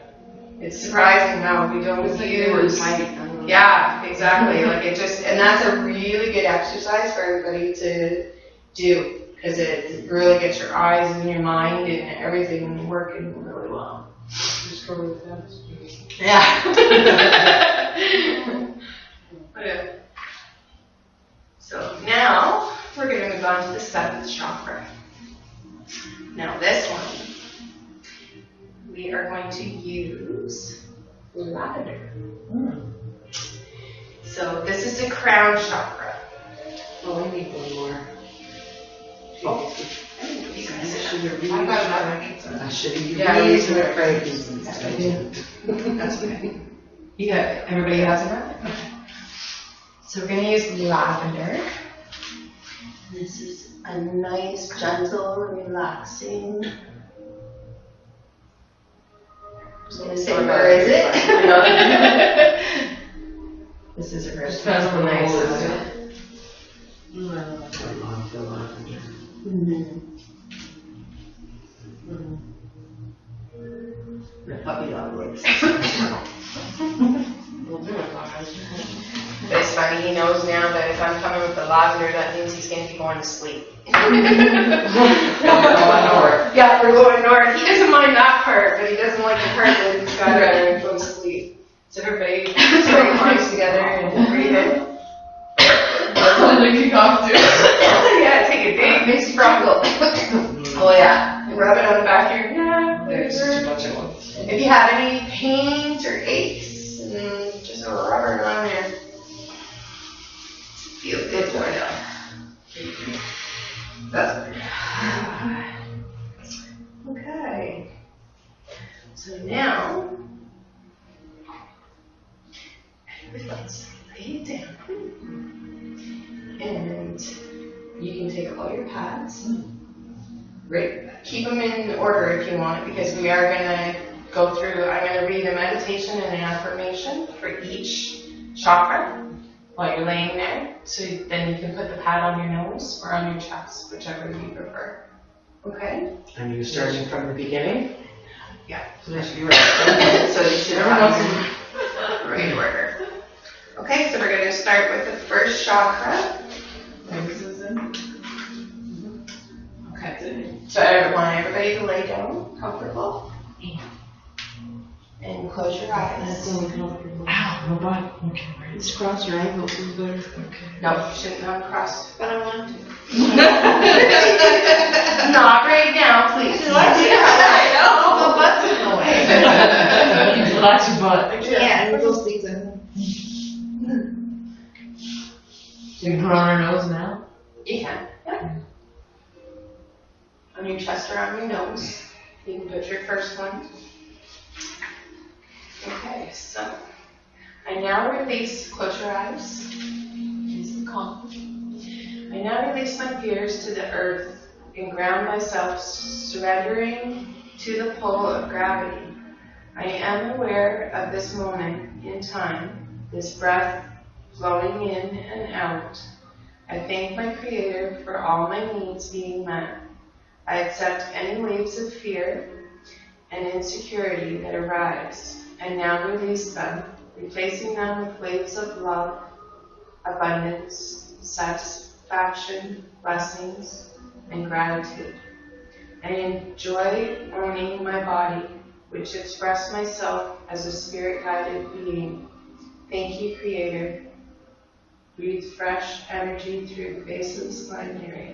It's surprising how we don't use. Yeah, exactly. Like it just, and that's a really good exercise for everybody to do because it really gets your eyes and your mind and everything working really well. Just go with that. Yeah. Okay. So now we're going to move on to the 7th chakra. Now this one, we are going to use lavender. So this is the crown chakra. Oh, I need one more. Oh, you guys I got that. I should have Yeah, used we- my fragrances. I did. That's okay. You got everybody has it? Okay. So we're going to use lavender. This is a nice, gentle, relaxing. I was going to say, where is it? This is a very Depends on the nice. mold, isn't The puppy dog looks. We'll do it, guys. But it's funny, he knows now that if I'm coming with the lavender, that means he's going to be going to sleep. Yeah, we're going north. He doesn't mind that part, but he doesn't like the part that he's got to go to sleep. So everybody put your arms together and breathe in. Like you got to. Yeah, take a big sprinkle. Oh yeah, and rub it on the back of your neck. There's just a bunch of ones. If you have any pains or aches, just rub it on there. Feel good going down. That's good. Okay. So now, let's lay it down. And you can take all your pads. Right. Keep them in order if you want, because we are going to go through, I'm going to read a meditation and an affirmation for each chakra while you're laying there. So then you can put the pad on your nose or on your chest, whichever you prefer. Okay? And you're starting from the beginning? Yeah. So that should be right. So you should have them in right order. Okay, so we're going to start with the first chakra. Okay. So I want everybody to lay down, comfortable. And close your eyes. Ow, no body. Okay, right. Just cross your ankles is better. Okay. No, you shouldn't have crossed. But I want to. Not right now, please. I know. The butt's in the way. Relax your butt. Yeah, those things are. So you can put on our nose now? You can. Yeah. On your chest or on your nose. You can put your first one. Okay, so I now release, close your eyes. Nice and calm. I now release my fears to the earth and ground myself, surrendering to the pull of gravity. I am aware of this moment in time, this breath flowing in and out. I thank my Creator for all my needs being met. I accept any waves of fear and insecurity that arise, and now release them, replacing them with waves of love, abundance, satisfaction, blessings, and gratitude. I enjoy owning my body, which express myself as a spirit-guided being. Thank you, Creator. Breathe fresh energy through the base of the spine area.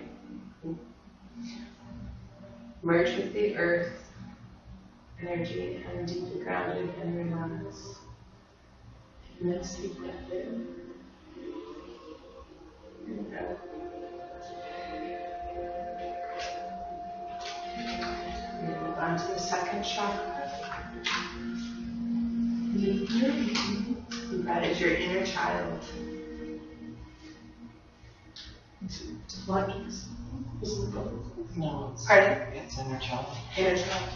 Merge with the earth energy and deeply grounded and relaxed. Next deep breath in. And out. And move on to the second chakra. That is your inner child. No, it's, Pardon? it's in our child. Inner child.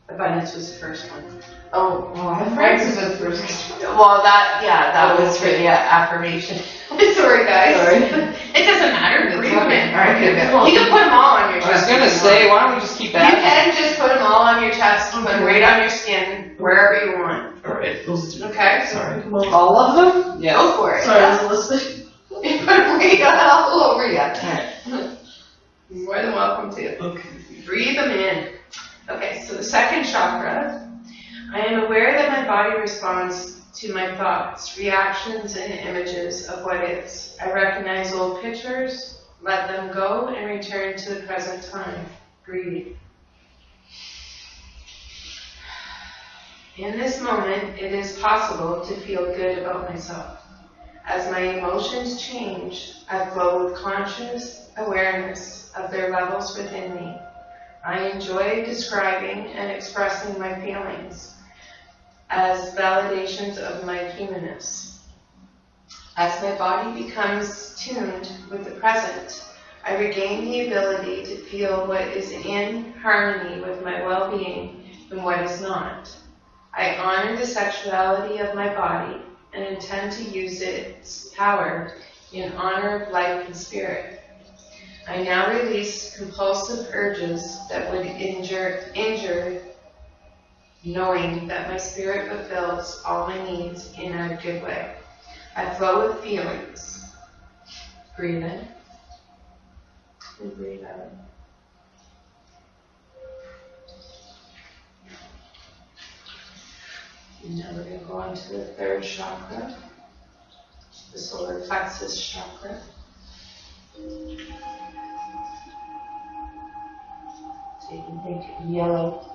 Abundance was the first one. Oh, I have Francis was the first. Well, that was for the affirmation. So Sorry, guys. Sorry. It doesn't matter. Breathe them in. Alright, good, good. You can put them all on your I was chest. gonna say, why don't we just keep You adding? can just put them all on your chest, put them right on your skin, wherever you want. Alright, those two. Okay? Sorry. All of them? Yeah. Go for it. Sorry, I was listening. You put them right all over you. Alright. You're more than welcome to. Okay. Breathe them in. Okay, so the second chakra, I am aware that my body responds to my thoughts, reactions, and images of what is. I recognize old pictures, let them go, and return to the present time. Breathe. In this moment, it is possible to feel good about myself. As my emotions change, I flow with conscious awareness of their levels within me. I enjoy describing and expressing my feelings as validations of my humanness. As my body becomes tuned with the present, I regain the ability to feel what is in harmony with my well-being and what is not. I honor the sexuality of my body and intend to use its power in honor of life and spirit. I now release compulsive urges that would injure, knowing that my spirit fulfills all my needs in a good way. I flow with feelings. Breathe in and breathe out. And now we're going to go on to the third chakra, the solar plexus chakra. So you can think yellow.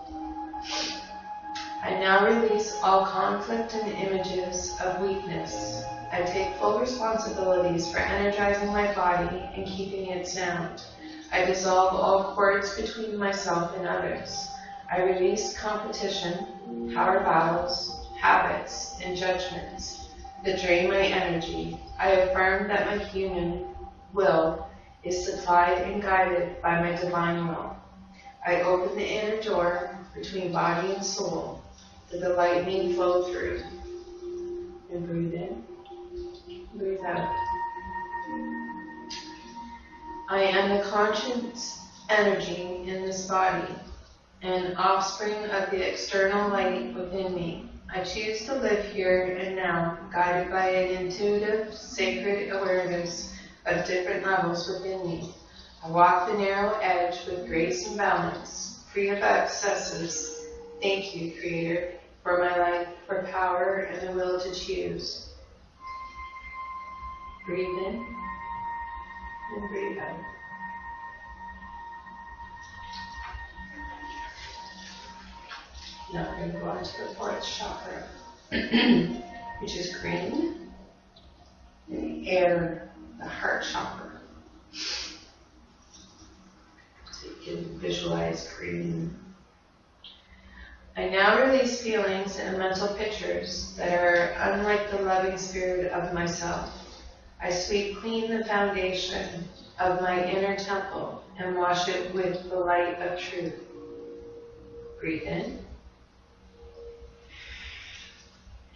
I now release all conflict and images of weakness. I take full responsibilities for energizing my body and keeping it sound. I dissolve all cords between myself and others. I release competition, power battles, habits, and judgments that drain my energy. I affirm that my human will is supplied and guided by my divine will. I open the inner door between body and soul that the light may flow through. And breathe in, breathe out. I am the conscious energy in this body, an offspring of the external light within me. I choose to live here and now, guided by an intuitive, sacred awareness of different levels within me. I walk the narrow edge with grace and balance, free of excesses. Thank you, Creator, for my life, for power and the will to choose. Breathe in and breathe out. Now we're going to go on to the fourth chakra, which is green, and the air, the heart chakra. So you can visualize green. I now release feelings and mental pictures that are unlike the loving spirit of myself. I sweep clean the foundation of my inner temple and wash it with the light of truth. Breathe in.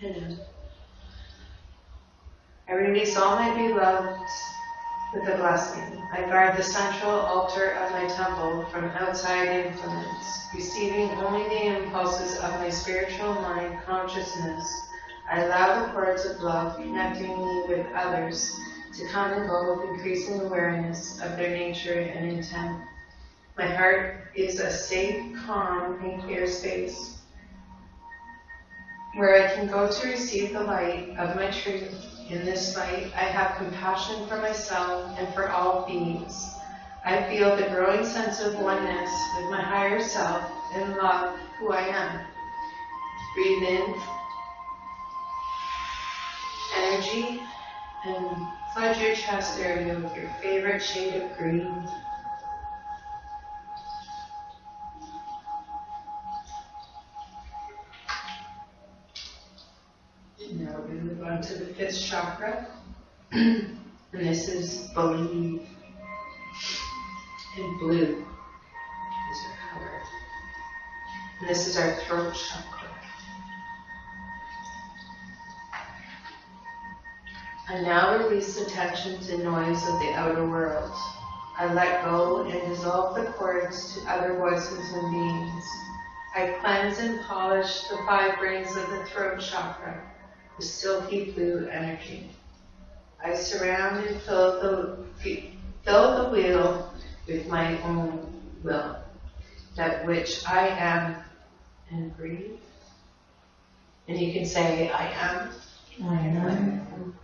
And out. I release all my beloveds with a blessing. I guard the central altar of my temple from outside influence, receiving only the impulses of my spiritual mind consciousness. I allow the cords of love connecting me with others to come and go with increasing awareness of their nature and intent. My heart is a safe, calm, and clear space where I can go to receive the light of my truth. In this light, I have compassion for myself and for all beings. I feel the growing sense of oneness with my higher self and love who I am. Breathe in energy and flood your chest area with your favorite shade of green. Now we're going to move on to the fifth chakra, and this is believe. And blue is our color. And this is our throat chakra. I now release the tensions and noise of the outer world. I let go and dissolve the cords to other voices and beings. I cleanse and polish the 5 rings of the throat chakra with silky blue energy. I surround and fill the wheel with my own will, that which I am, and breathe. And you can say, I am. I am.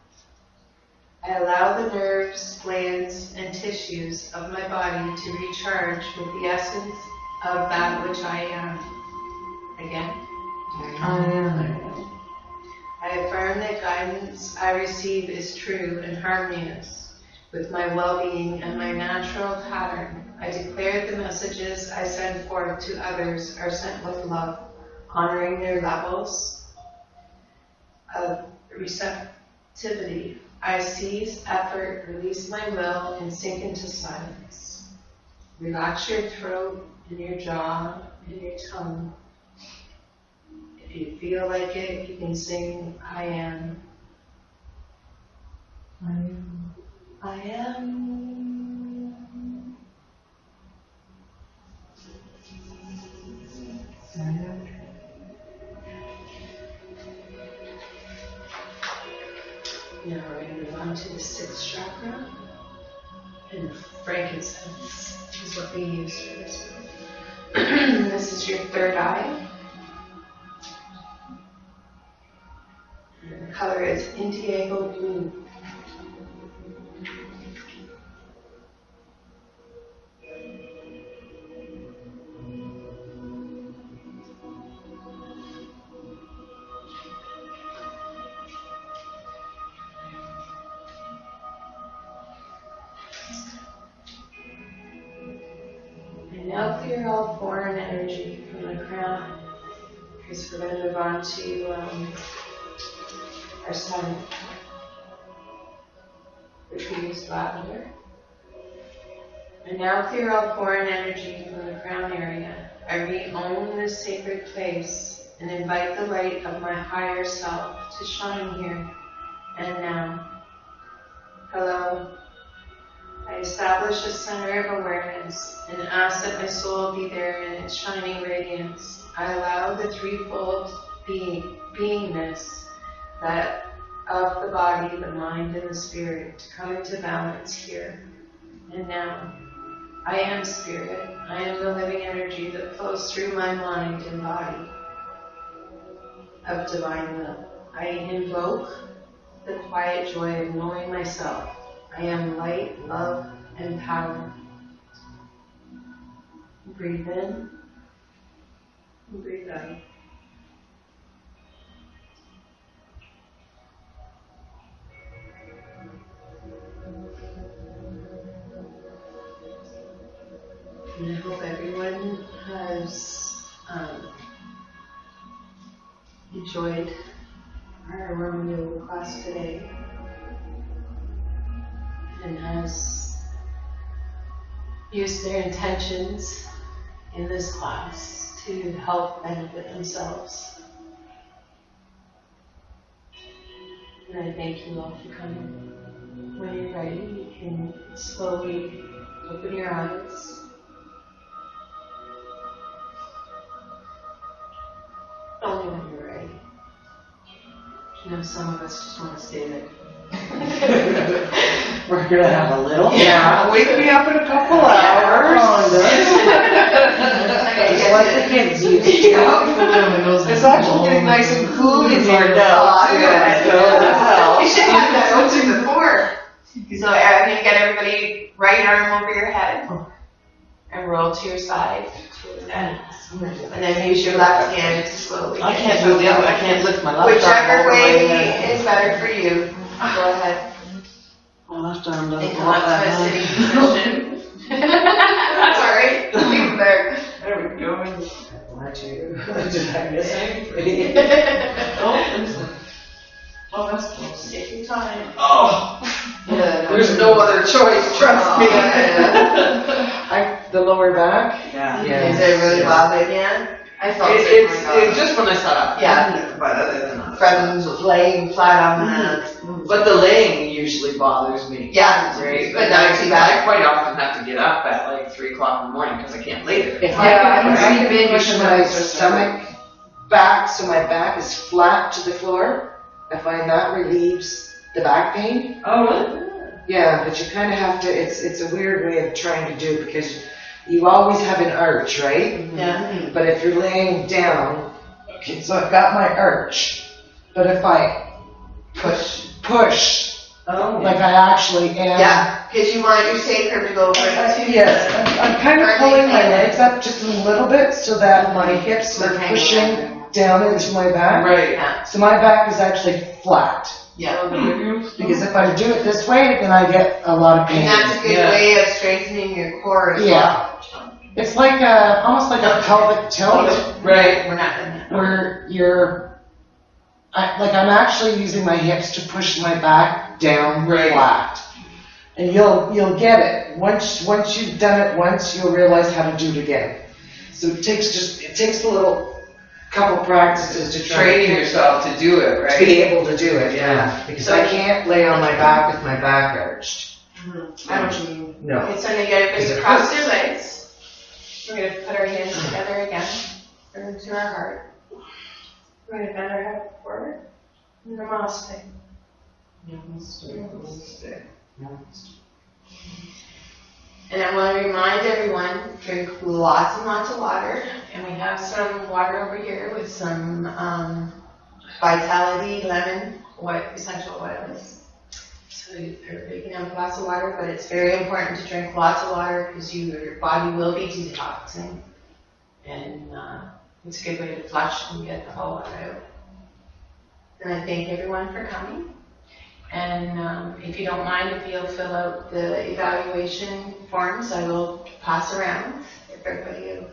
I allow the nerves, glands, and tissues of my body to recharge with the essence of that which I am. Again. I am. I affirm that guidance I receive is true and harmonious with my well-being and my natural pattern. I declare the messages I send forth to others are sent with love, honoring their levels of receptivity. I cease effort, release my will, and sink into silence. Relax your throat and your jaw and your tongue. If you feel like it, you can sing, I am. I am. I am. I am. Now we're going to move on to the 6th chakra. And frankincense is what we use for this one. This is your 3rd eye. And the color is indigo blue. Now clear all foreign energy from the crown, because we're going to move on to our 7th, which we use lavender. And now clear all foreign energy from the crown area. I re-own this sacred place and invite the light of my higher self to shine here and now. Hello. I establish a center of awareness and ask that my soul be there in its shining radiance. I allow the threefold beingness, that of the body, the mind, and the spirit, to come into balance here and now. I am spirit. I am the living energy that flows through my mind and body of divine will. I invoke the quiet joy of knowing myself. I am light, love, and power. Breathe in and breathe out. And I hope everyone has enjoyed our Aroma yoga class today and has used their intentions in this class to help benefit themselves. And I thank you all for coming. When you're ready, you can slowly open your eyes. Only when you're ready. You know, some of us just want to stay there. We're gonna have a little. Yeah, wake me up in a couple hours. Just like the kids used to. It's actually getting nice and cool in here now. You should have that open before. So I'm going to get everybody right arm over your head and roll to your side. And then use your left hand to slowly. I can't do the other. I can't lift my left arm. Whichever all the way is better for you. Go ahead. My left arm doesn't And go come up that to a high. sitting position. That's alright. Leave it there. There we go. Why'd you? Did I miss anything? Oh, that's close. Take your time. Oh! Yeah, There's no other choice, trust me. Yeah. The lower back? Yeah. Is it really bothering you? I felt sick when I got It's just when I sat up. Yeah. But other than that. From laying flat on the, But the laying usually bothers me. yeah, Right, but not too bad. I quite often have to get up at like 3 o'clock in the morning because I can't lay there. If Yeah, I I can can push my stomach back so my back is flat to the floor, I find that relieves the back pain. Oh, really? Yeah, but you kind of have to, it's a weird way of trying to do it because you always have an arch, right? Yeah. But if you're laying down, okay, so I've got my arch, but if I push, Oh. like I actually am. Yeah, because you want your sacrum to go right to. Yes, I'm kind of pulling my legs up just a little bit so that my hips are Hanging pushing down into my back. Right. Yeah. So my back is actually flat. Yeah. Because if I do it this way, then I get a lot of pain. And that's a good Yeah. way of strengthening your core as Yeah. well. It's like almost like a pelvic tilt Right. We're not doing that. where I'm actually using my hips to push my back down Right. flat. And you'll get it. Once you've done it once, you'll realize how to do it again. So it takes a little couple practices to try Training yourself to do it, to right? be able to do it, Yeah. Because I can't lay on my back with my back arched. I know what you mean. No. Okay, so I'm gonna get everybody Is it to cross hurts? their legs. We're gonna put our hands together again, turn to our heart. We're gonna bend our head forward. Namaste. And I want to remind everyone, drink lots and lots of water. And we have some water over here with some Vitality lemon essential oils. So everybody can have a glass of water, but it's very important to drink lots of water because your body will be detoxing. And it's a good way to flush and get the whole water out. And I thank everyone for coming. And if you don't mind, if you'll fill out the evaluation forms, I will pass around. If everybody will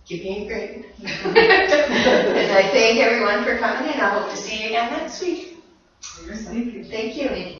give me a grade. And I thank everyone for coming, and I hope to see you again next week. Thank you. Thank you.